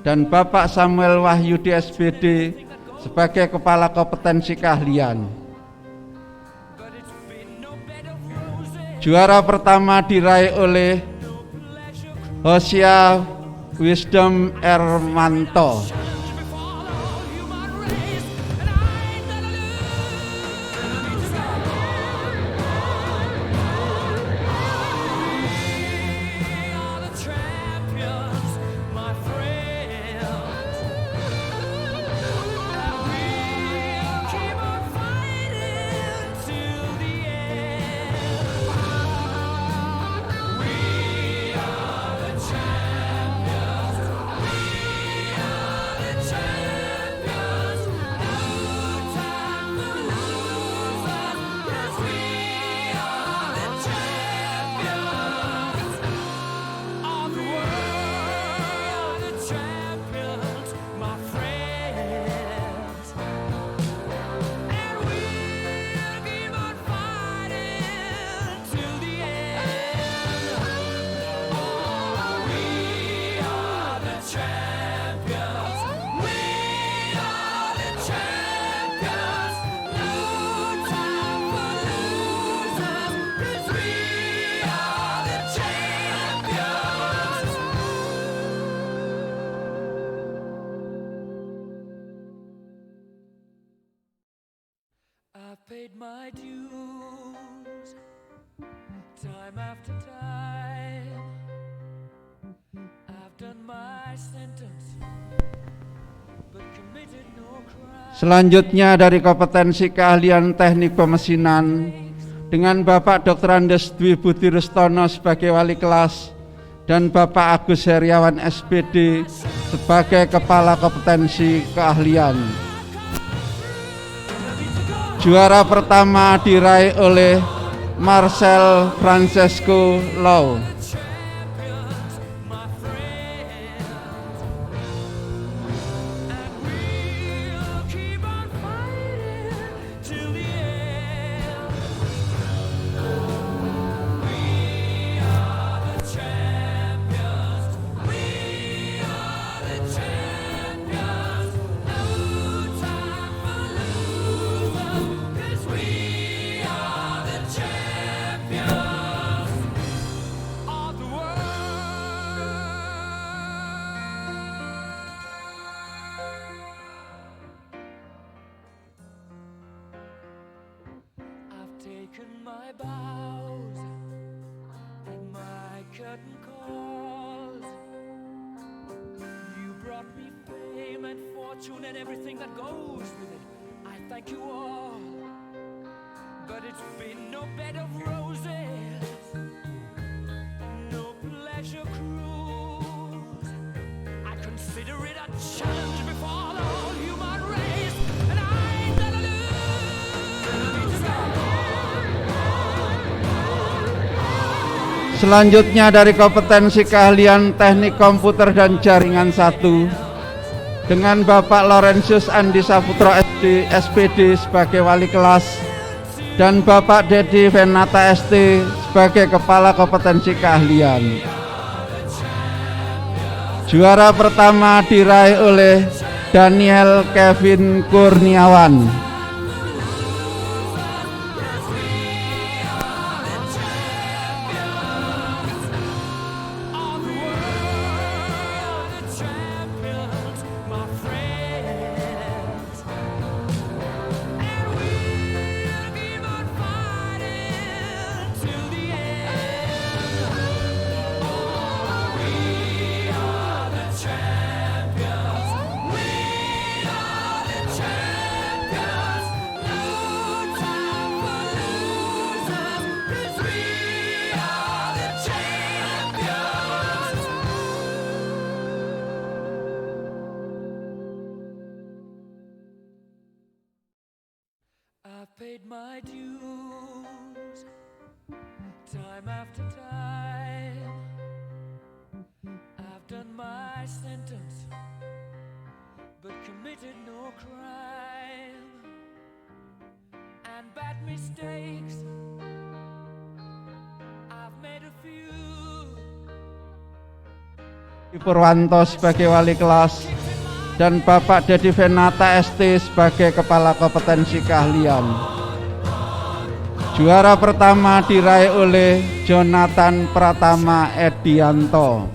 dan Bapak Samuel Wahyudi SPD sebagai Kepala Kompetensi Keahlian. Juara pertama diraih oleh Hosea Wisdom Ermanto. I've paid my dues, time after time. I've done my sentence, but committed no crime. Selanjutnya dari kompetensi keahlian teknik pemesinan dengan Bapak Dr. Andes Dwi Budi Rustono sebagai wali kelas dan Bapak Agus Heriawan SPD sebagai Kepala Kompetensi Keahlian. Juara pertama diraih oleh Marcel Francesco Lau. taken my bows and my curtain calls. You brought me fame and fortune and everything that goes with it. I thank you all, but it's been no bed of roses, no pleasure cruise. I consider it a challenge before the whole human race, and I ain't gonna lose. Selanjutnya dari kompetensi keahlian teknik komputer dan jaringan 1 dengan Bapak Laurentius Andi Saputro SD, SPD sebagai wali kelas dan Bapak Dedi Venata ST sebagai kepala kompetensi keahlian. Juara pertama diraih oleh Daniel Kevin Kurniawan. I've paid my dues, time after time. I've done my sentence, but committed no crime. And bad mistakes, I've made a few. Purwanto sebagai wali kelas dan Bapak Dedi Venata ST sebagai kepala kompetensi keahlian. Juara pertama diraih oleh Jonathan Pratama Edianto.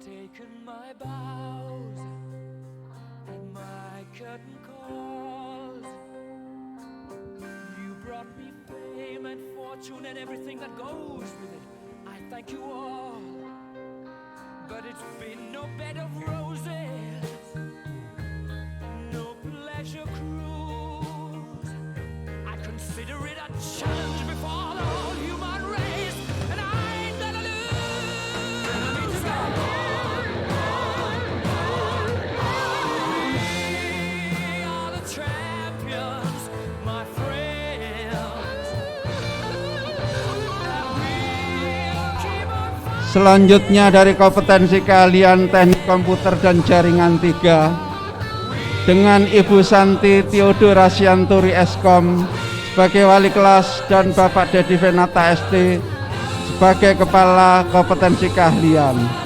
Taken my bows and my curtain calls. You brought me fame and fortune and everything that goes with it. I thank you all, but it's been no bed of roses, no pleasure cruise. I consider it a challenge before the whole human race, and I ain't gonna lose. Selanjutnya dari kompetensi keahlian teknik komputer dan jaringan 3 dengan Ibu Santi Theodora Sianturi Eskom sebagai wali kelas dan Bapak Dedi Venata ST sebagai kepala kompetensi keahlian.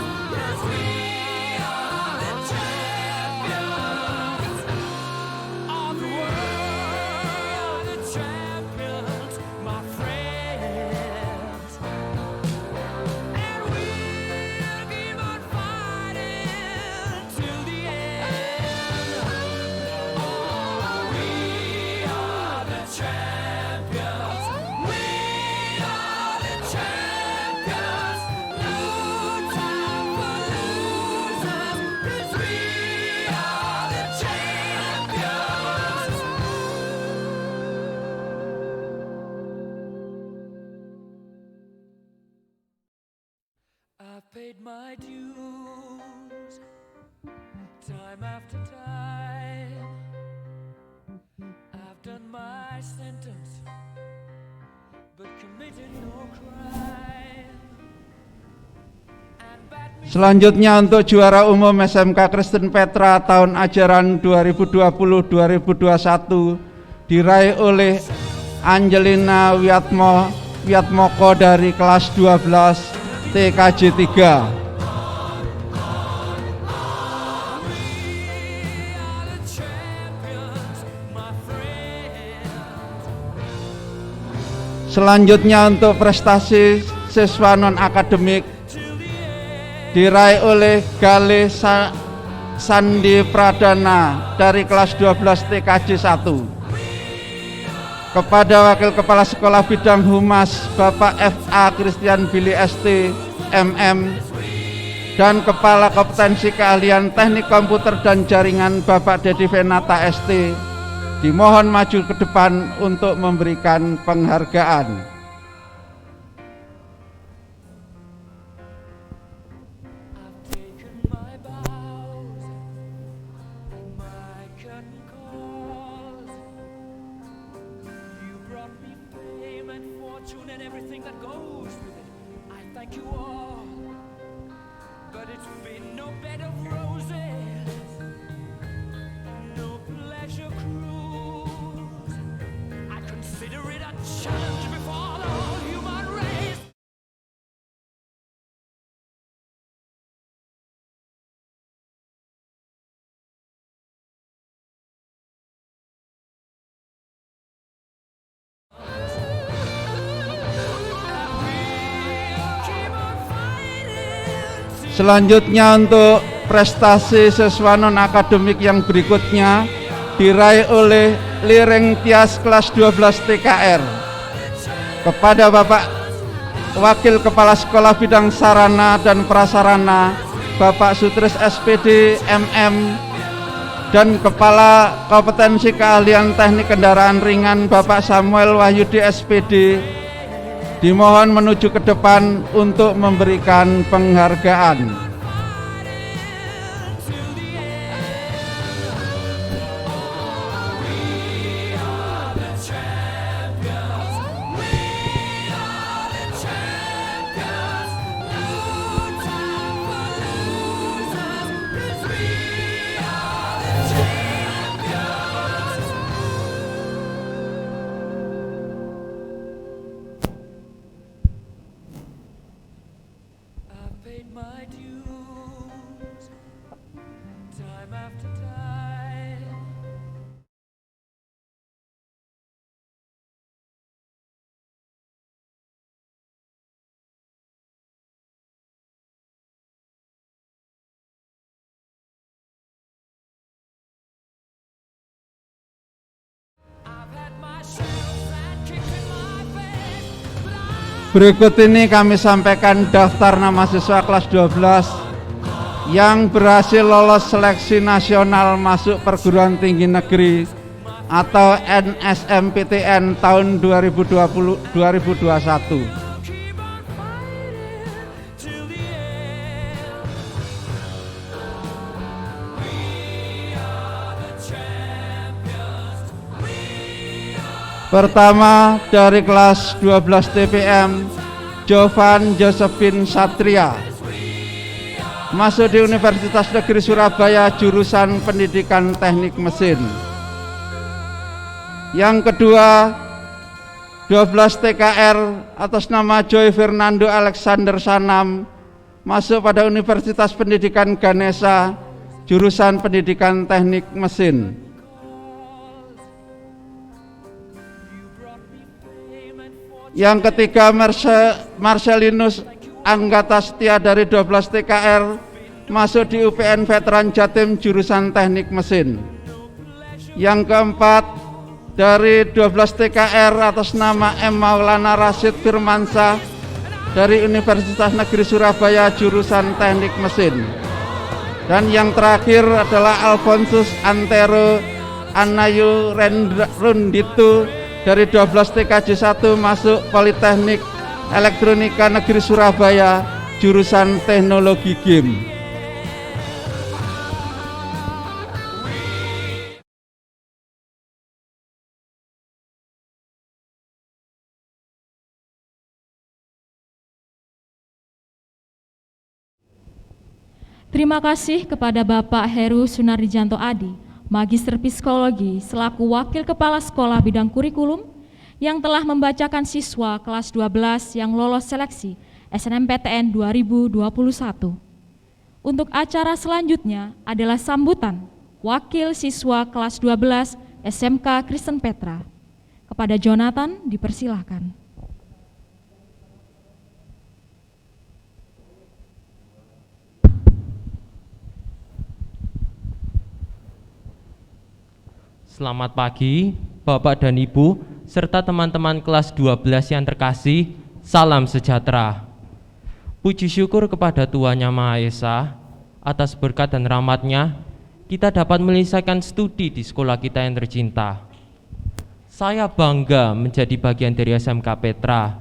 I've paid my dues, time after time. I've done my sentence, but committed no crime. And bad Selanjutnya untuk juara umum SMK Kristen Petra tahun ajaran 2020-2021 diraih oleh Angelina Wiatmoko dari kelas 12 TKJ 3. Selanjutnya untuk prestasi siswa non-akademik diraih oleh Gale Sandi Pradana dari kelas 12 TKJ 1. Kepada Wakil Kepala Sekolah Bidang Humas Bapak FA Christian Billy ST MM dan Kepala Kompetensi Keahlian Teknik Komputer dan Jaringan Bapak Dedi Venata ST dimohon maju ke depan untuk memberikan penghargaan. I've taken my vows and my curtain calls. You brought me fame and fortune and everything that goes with it. I thank you all, but it's been no bed of roses, no pleasure cruise. I consider it a challenge before the whole human race. Selanjutnya untuk prestasi siswa non-akademik yang berikutnya diraih oleh Lireng Tias kelas 12 TKR. Kepada Bapak Wakil Kepala Sekolah Bidang Sarana dan Prasarana Bapak Sutris SPD MM dan Kepala Kompetensi Keahlian Teknik Kendaraan Ringan Bapak Samuel Wahyudi SPD dimohon menuju ke depan untuk memberikan penghargaan. I've paid my dues, time after time. I've had my share of bad kicks in my face, but Berikut ini kami sampaikan daftar nama siswa kelas 12 yang berhasil lolos seleksi nasional masuk perguruan tinggi negeri atau NSMPTN tahun 2020-2021. keep on fighting till the end. We are the champions. Pertama dari kelas 12 TPM Jovan Josephine Satria masuk di Universitas Negeri Surabaya jurusan Pendidikan Teknik Mesin. Yang kedua 12 TKR atas nama Joy Fernando Alexander Sanam masuk pada Universitas Pendidikan Ganesha jurusan Pendidikan Teknik Mesin. Yang ketiga Marcelinus Anggata Setia dari 12 TKR masuk di UPN Veteran Jatim jurusan Teknik Mesin. Yang keempat dari 12 TKR atas nama M. Maulana Rashid Firmansyah dari Universitas Negeri Surabaya jurusan Teknik Mesin. Dan yang terakhir adalah Alfonsus Antero Anayu Runditu dari 12 TKJ 1 masuk Politeknik Elektronika Negeri Surabaya jurusan Teknologi Game. Terima kasih kepada Bapak Heru Sunardijanto Adi, Magister Psikologi selaku Wakil Kepala Sekolah Bidang Kurikulum yang telah membacakan siswa kelas 12 yang lolos seleksi SNMPTN 2021. Untuk acara selanjutnya adalah sambutan Wakil Siswa kelas 12 SMK Kristen Petra. Kepada Jonathan dipersilahkan. Selamat pagi, Bapak dan Ibu, serta teman-teman kelas 12 yang terkasih, salam sejahtera. Puji syukur kepada Tuhan Yang Maha Esa, atas berkat dan rahmat-Nya, kita dapat menyelesaikan studi di sekolah kita yang tercinta. Saya bangga menjadi bagian dari SMK Petra,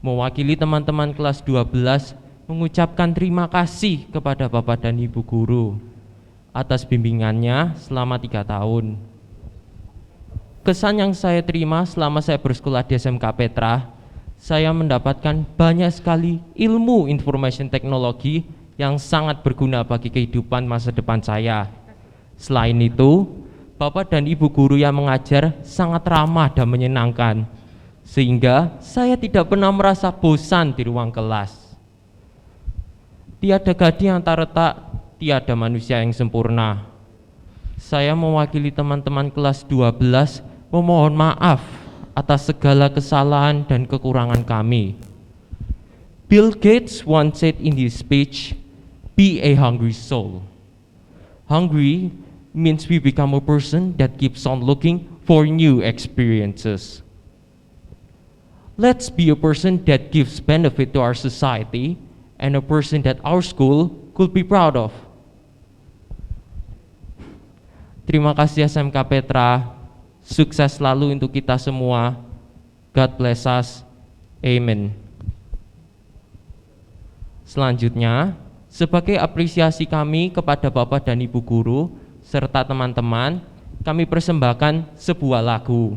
mewakili teman-teman kelas 12 mengucapkan terima kasih kepada Bapak dan Ibu Guru atas bimbingannya selama 3 tahun. Kesan yang saya terima selama saya bersekolah di SMK Petra, saya mendapatkan banyak sekali ilmu information teknologi yang sangat berguna bagi kehidupan masa depan saya. Selain itu, Bapak dan Ibu guru yang mengajar sangat ramah dan menyenangkan, sehingga saya tidak pernah merasa bosan di ruang kelas. Tiada gadis yang tak retak, tiada manusia yang sempurna. Saya mewakili teman-teman kelas 12 memohon maaf atas segala kesalahan dan kekurangan kami. Bill Gates once said in his speech, "Be a hungry soul." Hungry means we become a person that keeps on looking for new experiences. Let's be a person that gives benefit to our society and a person that our school could be proud of. Terima kasih SMK Petra. Sukses selalu untuk kita semua. God bless us. Amen. Selanjutnya, sebagai apresiasi kami kepada Bapak dan Ibu guru serta teman-teman, kami persembahkan sebuah lagu.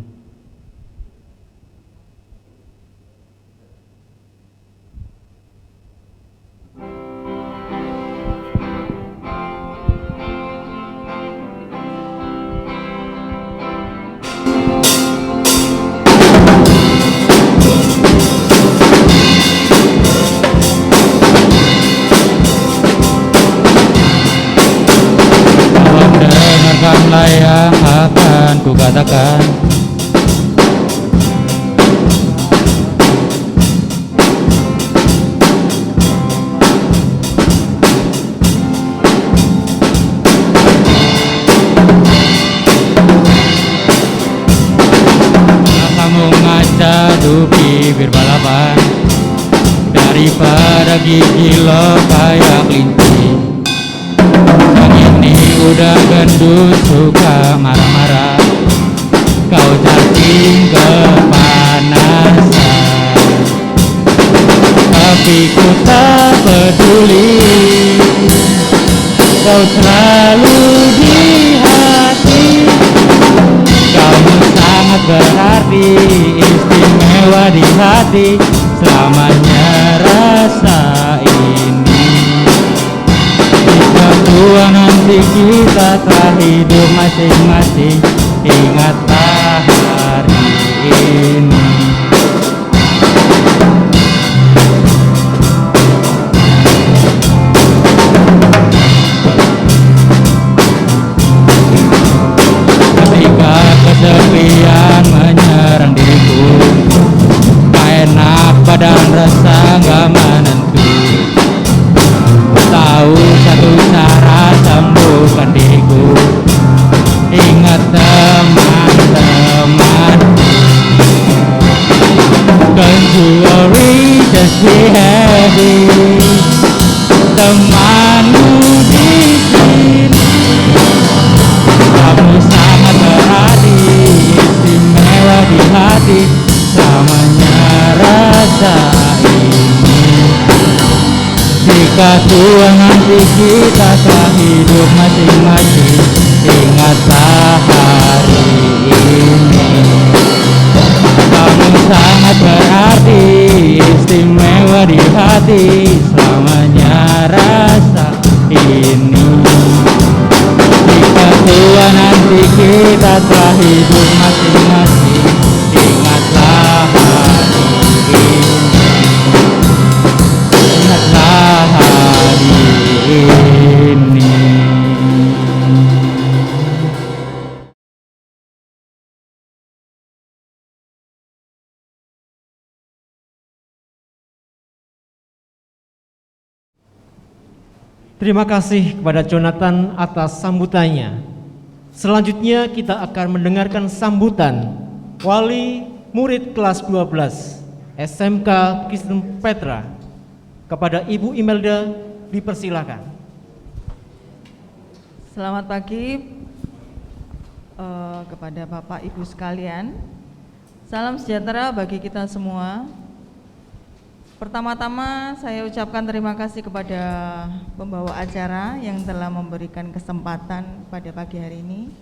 Dengarkanlah yang akan kukatakan. Kamu ngadu bibir balapan daripada gigi lo kayak kelinci. Udah gendut suka marah-marah, kau cacing kepanasan, tapi ku tak peduli, kau selalu di hati, kamu sangat berarti, istimewa di hati, selamanya rasa ini. Tua nanti kita telah hidup masing-masing, ingatlah hari ini. Ketika kesepian menyerang diriku, tak enak badan rasa gak menentu. Tahu satu cara sembuhkan diriku, ingat teman-teman. Don't you worry, just be happy. Temanmu di sini, kamu sangat berarti, istimewa di hati, selamanya rasa ini. Jika Tuhan nanti kita telah hidup masing-masing, ingatlah hari ini. Kamu sangat berarti, istimewa di hati, selamanya rasa ini. kita telah hidup masing-masing, ingatlah hari ini. Ingatlah hari ini. Terima kasih kepada Jonathan atas sambutannya. Selanjutnya kita akan mendengarkan sambutan wali murid kelas 12 SMK Kristen Petra. Kepada Ibu Imelda dipersilakan. Selamat pagi kepada Bapak Ibu sekalian. Salam sejahtera bagi kita semua. Pertama-tama saya ucapkan terima kasih kepada pembawa acara yang telah memberikan kesempatan pada pagi hari ini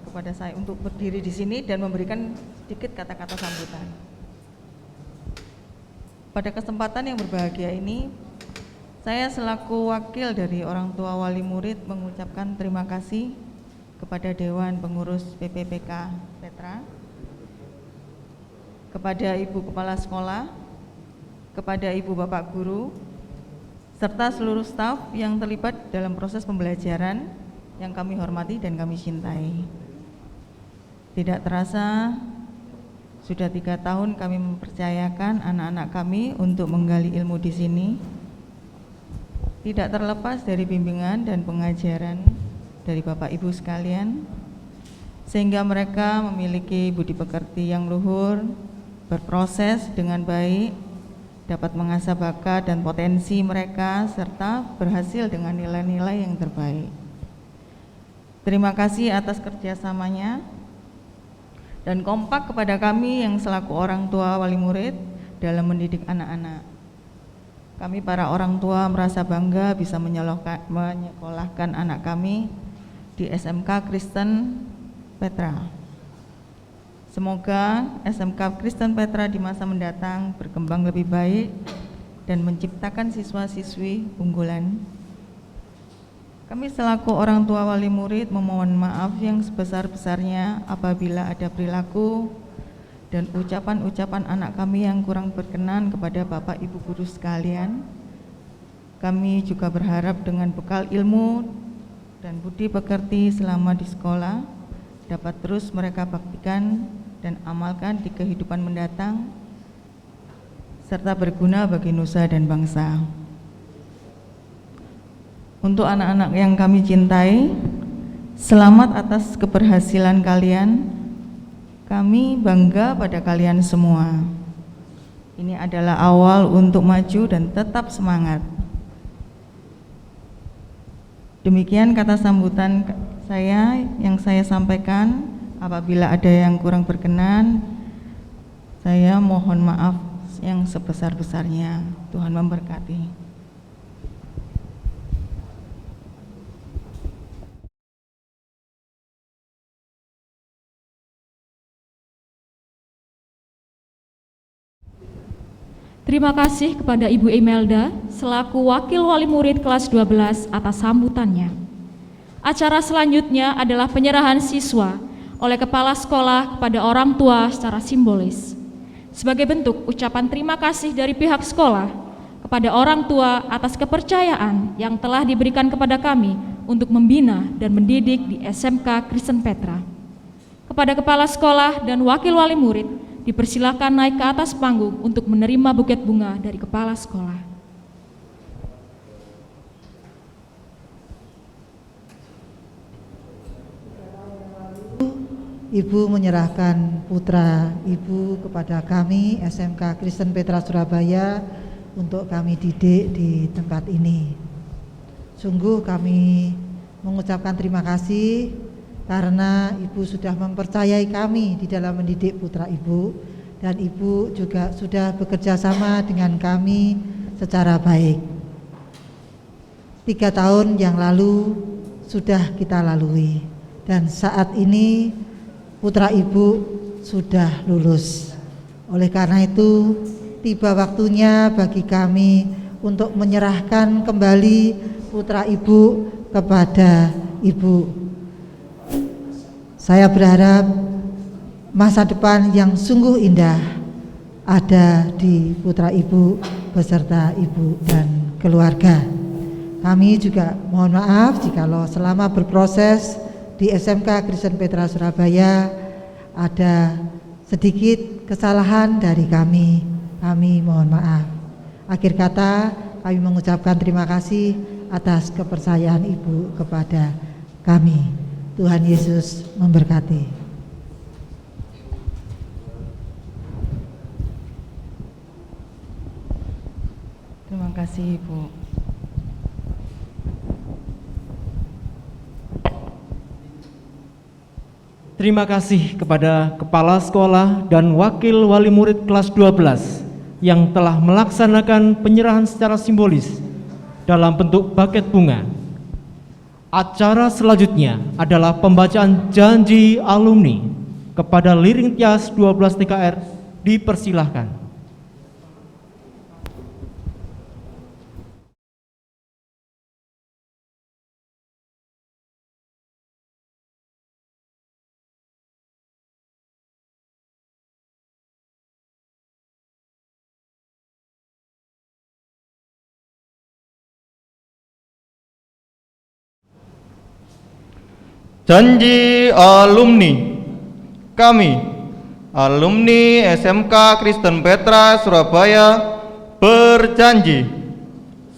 kepada saya untuk berdiri di sini dan memberikan sedikit kata-kata sambutan. Pada kesempatan yang berbahagia ini, saya selaku wakil dari orang tua wali murid mengucapkan terima kasih kepada Dewan Pengurus PPPK Petra, kepada Ibu Kepala Sekolah, kepada Ibu Bapak Guru, serta seluruh staf yang terlibat dalam proses pembelajaran yang kami hormati dan kami cintai. Tidak terasa, sudah 3 tahun kami mempercayakan anak-anak kami untuk menggali ilmu di sini, tidak terlepas dari bimbingan dan pengajaran dari Bapak Ibu sekalian, sehingga mereka memiliki budi pekerti yang luhur, berproses dengan baik, dapat mengasah bakat dan potensi mereka, serta berhasil dengan nilai-nilai yang terbaik. Terima kasih atas kerjasamanya dan kompak kepada kami yang selaku orang tua wali murid dalam mendidik anak-anak. Kami para orang tua merasa bangga bisa menyekolahkan anak kami di SMK Kristen Petra. Semoga SMK Kristen Petra di masa mendatang berkembang lebih baik dan menciptakan siswa-siswi unggulan. Kami selaku orang tua wali murid memohon maaf yang sebesar-besarnya apabila ada perilaku dan ucapan-ucapan anak kami yang kurang berkenan kepada Bapak Ibu guru sekalian. Kami juga berharap dengan bekal ilmu dan budi pekerti selama di sekolah dapat terus mereka baktikan dan amalkan di kehidupan mendatang, serta berguna bagi nusa dan bangsa. Untuk anak-anak yang kami cintai, selamat atas keberhasilan kalian. Kami bangga pada kalian semua. Ini adalah awal untuk maju dan tetap semangat. Demikian kata sambutan saya yang saya sampaikan. Apabila ada yang kurang berkenan, saya mohon maaf yang sebesar-besarnya. Tuhan memberkati. Terima kasih kepada Ibu Imelda selaku wakil wali murid kelas 12 atas sambutannya. Acara selanjutnya adalah penyerahan siswa oleh kepala sekolah kepada orang tua secara simbolis. Sebagai bentuk ucapan terima kasih dari pihak sekolah kepada orang tua atas kepercayaan yang telah diberikan kepada kami untuk membina dan mendidik di SMK Kristen Petra. Kepada kepala sekolah dan wakil wali murid, dipersilakan naik ke atas panggung untuk menerima buket bunga dari kepala sekolah. Ibu menyerahkan putra Ibu kepada kami SMK Kristen Petra Surabaya untuk kami didik di tempat ini. Sungguh kami mengucapkan terima kasih karena Ibu sudah mempercayai kami di dalam mendidik putra Ibu, dan Ibu juga sudah bekerja sama dengan kami secara baik. 3 tahun yang lalu sudah kita lalui, dan saat ini putra Ibu sudah lulus. Oleh karena itu, tiba waktunya bagi kami untuk menyerahkan kembali putra ibu kepada ibu. Saya berharap masa depan yang sungguh indah ada di putra ibu beserta ibu dan keluarga. Kami juga mohon maaf jikalau selama berproses di SMK Kristen Petra Surabaya ada sedikit kesalahan dari kami. Kami mohon maaf. Akhir kata, kami mengucapkan terima kasih atas kepercayaan Ibu kepada kami. Tuhan Yesus memberkati. Terima kasih Ibu. Terima kasih kepada Kepala Sekolah dan Wakil Wali Murid kelas 12 yang telah melaksanakan penyerahan secara simbolis dalam bentuk buket bunga. Acara selanjutnya adalah pembacaan janji alumni kepada Liring Tias 12 TKR. Dipersilahkan. Janji alumni. Kami, alumni SMK Kristen Petra Surabaya, berjanji: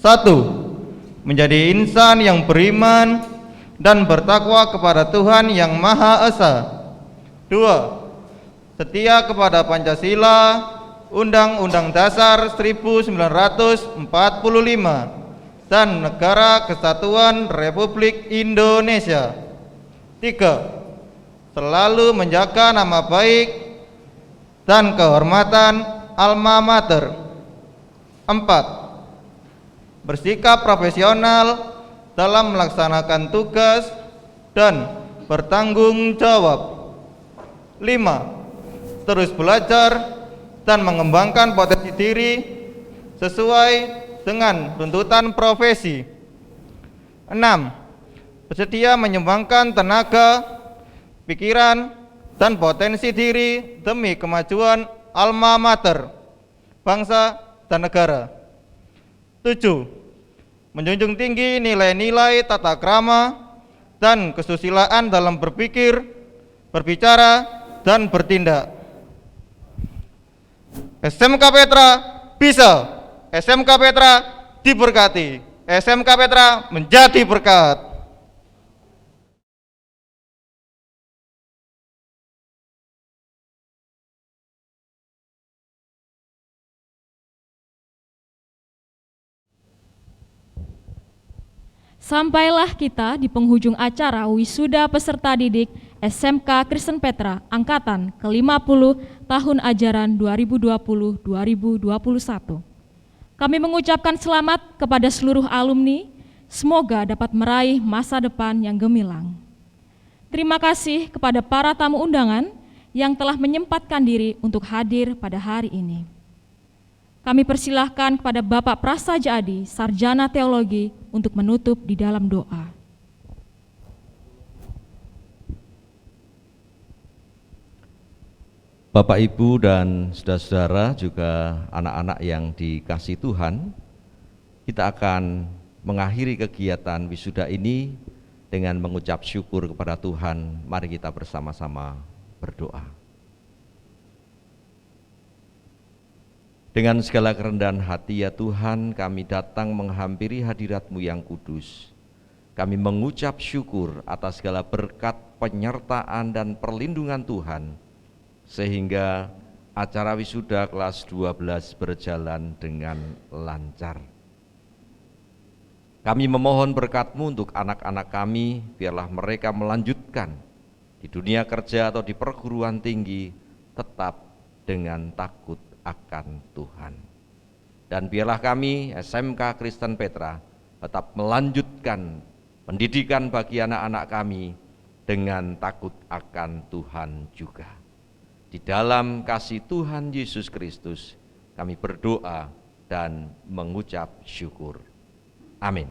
1. Menjadi insan yang beriman dan bertakwa kepada Tuhan Yang Maha Esa. 2. Setia kepada Pancasila, Undang-Undang Dasar 1945, dan Negara Kesatuan Republik Indonesia. 3. Selalu menjaga nama baik dan kehormatan alma mater. 4. Bersikap profesional dalam melaksanakan tugas dan bertanggung jawab. 5. Terus belajar dan mengembangkan potensi diri sesuai dengan tuntutan profesi. 6. Bersedia menyumbangkan tenaga, pikiran, dan potensi diri demi kemajuan alma mater, bangsa, dan negara. 7. Menjunjung tinggi nilai-nilai tata krama dan kesusilaan dalam berpikir, berbicara, dan bertindak. SMK Petra bisa, SMK Petra diberkati, SMK Petra menjadi berkat. Sampailah kita di penghujung acara wisuda peserta didik SMK Kristen Petra Angkatan ke-50 tahun ajaran 2020-2021. Kami mengucapkan selamat kepada seluruh alumni, semoga dapat meraih masa depan yang gemilang. Terima kasih kepada para tamu undangan yang telah menyempatkan diri untuk hadir pada hari ini. Kami persilahkan kepada Bapak Prasaja Adi, Sarjana Teologi, untuk menutup di dalam doa. Bapak, Ibu, dan saudara-saudara, juga anak-anak yang dikasihi Tuhan, kita akan mengakhiri kegiatan wisuda ini dengan mengucap syukur kepada Tuhan. Mari kita bersama-sama berdoa. Dengan segala kerendahan hati ya Tuhan, kami datang menghampiri hadirat-Mu yang kudus. Kami mengucap syukur atas segala berkat, penyertaan, dan perlindungan Tuhan, sehingga acara wisuda kelas 12 berjalan dengan lancar. Kami memohon berkat-Mu untuk anak-anak kami, biarlah mereka melanjutkan di dunia kerja atau di perguruan tinggi tetap dengan takut akan Tuhan. Dan biarlah kami SMK Kristen Petra tetap melanjutkan pendidikan bagi anak-anak kami dengan takut akan Tuhan juga. Di dalam kasih Tuhan Yesus Kristus kami berdoa dan mengucap syukur. Amin.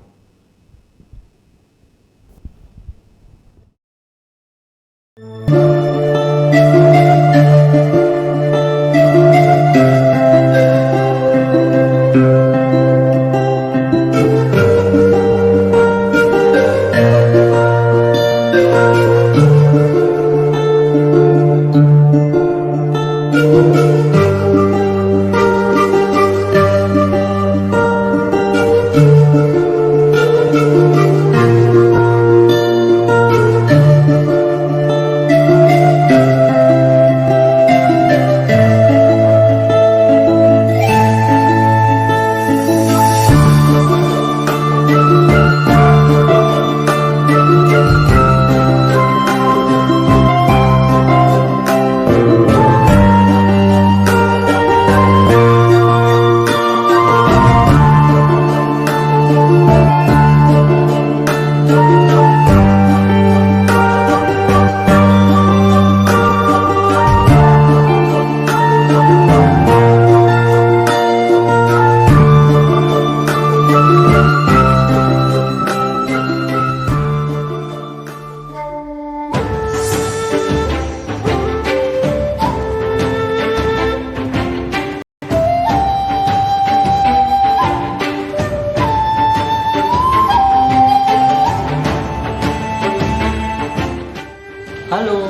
Halo,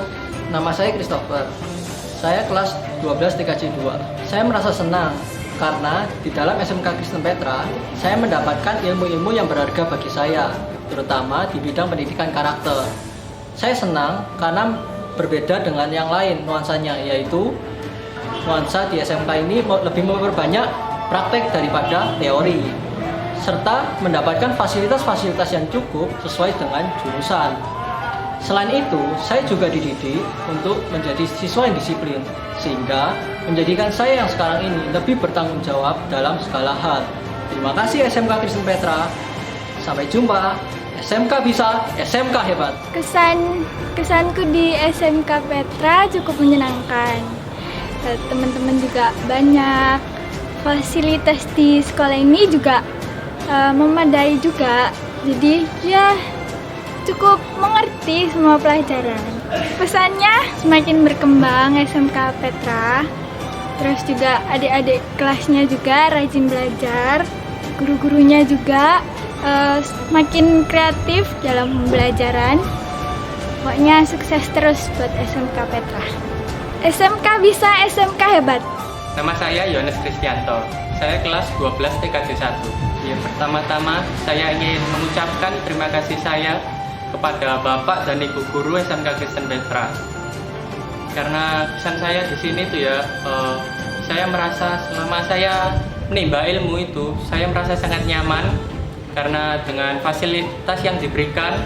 nama saya Christopher. Saya kelas 12 TKJ 2. Saya merasa senang karena di dalam SMK Kristen Petra, saya mendapatkan ilmu-ilmu yang berharga bagi saya, terutama di bidang pendidikan karakter. Saya senang karena berbeda dengan yang lain nuansanya, yaitu nuansa di SMK ini lebih memperbanyak praktek daripada teori, serta mendapatkan fasilitas-fasilitas yang cukup sesuai dengan jurusan. Selain itu, saya juga dididik untuk menjadi siswa yang disiplin, sehingga menjadikan saya yang sekarang ini lebih bertanggung jawab dalam segala hal. Terima kasih SMK Kristen Petra. Sampai jumpa. SMK bisa, SMK hebat. Kesanku di SMK Petra cukup menyenangkan. Teman-teman juga banyak. Fasilitas di sekolah ini juga memadai juga. Jadi ya cukup mengerti semua pelajaran. Pesannya semakin berkembang SMK Petra. Terus juga adik-adik kelasnya juga rajin belajar. Guru-gurunya juga semakin kreatif dalam pembelajaran. Pokoknya sukses terus buat SMK Petra. SMK bisa, SMK hebat. Nama saya Yohanes Kristianto. Saya kelas 12 TKJ 1. Yang pertama-tama saya ingin mengucapkan terima kasih saya kepada Bapak dan Ibu Guru SMK Kristen Petra. Karena kesan saya di sini tuh ya, saya merasa selama saya menimba ilmu itu, saya merasa sangat nyaman karena dengan fasilitas yang diberikan,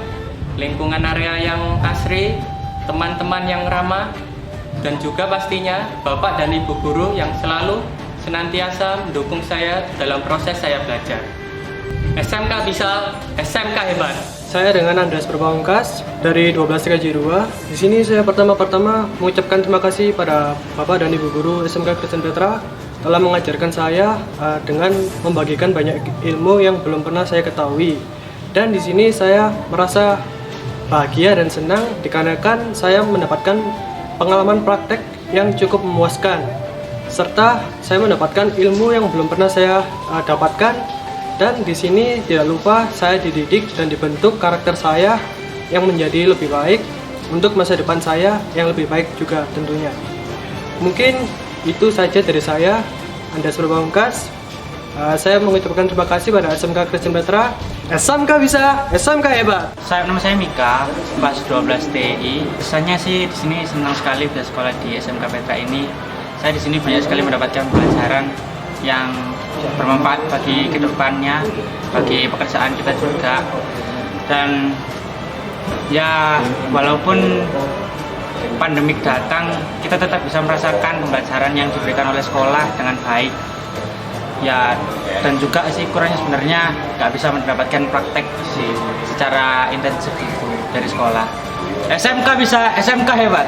lingkungan area yang asri, teman-teman yang ramah, dan juga pastinya Bapak dan Ibu Guru yang selalu senantiasa mendukung saya dalam proses saya belajar. SMK bisa, SMK hebat. Saya dengan Andreas Purwamungkas dari 12 TKJ 2. Di sini saya pertama-tama mengucapkan terima kasih pada Bapak dan Ibu Guru SMK Kristen Petra telah mengajarkan saya dengan membagikan banyak ilmu yang belum pernah saya ketahui. Dan di sini saya merasa bahagia dan senang dikarenakan saya mendapatkan pengalaman praktek yang cukup memuaskan, serta saya mendapatkan ilmu yang belum pernah saya dapatkan. Dan di sini tidak lupa saya dididik dan dibentuk karakter saya yang menjadi lebih baik untuk masa depan saya yang lebih baik juga tentunya. Mungkin itu saja dari saya, Andreas Purwamungkas. Saya mengucapkan terima kasih pada SMK Kristen Petra. SMK bisa, SMK hebat. Nama saya Mika, kelas 12 TI. Kesannya sih di sini senang sekali bisa sekolah di SMK Petra ini. Saya di sini banyak sekali mendapatkan pelajaran yang bermanfaat bagi kedepannya, bagi pekerjaan kita juga. Dan ya walaupun pandemik datang, kita tetap bisa merasakan pembelajaran yang diberikan oleh sekolah dengan baik. Ya, dan juga sih kurangnya sebenarnya nggak bisa mendapatkan praktek sih secara intensif itu dari sekolah. SMK bisa, SMK hebat.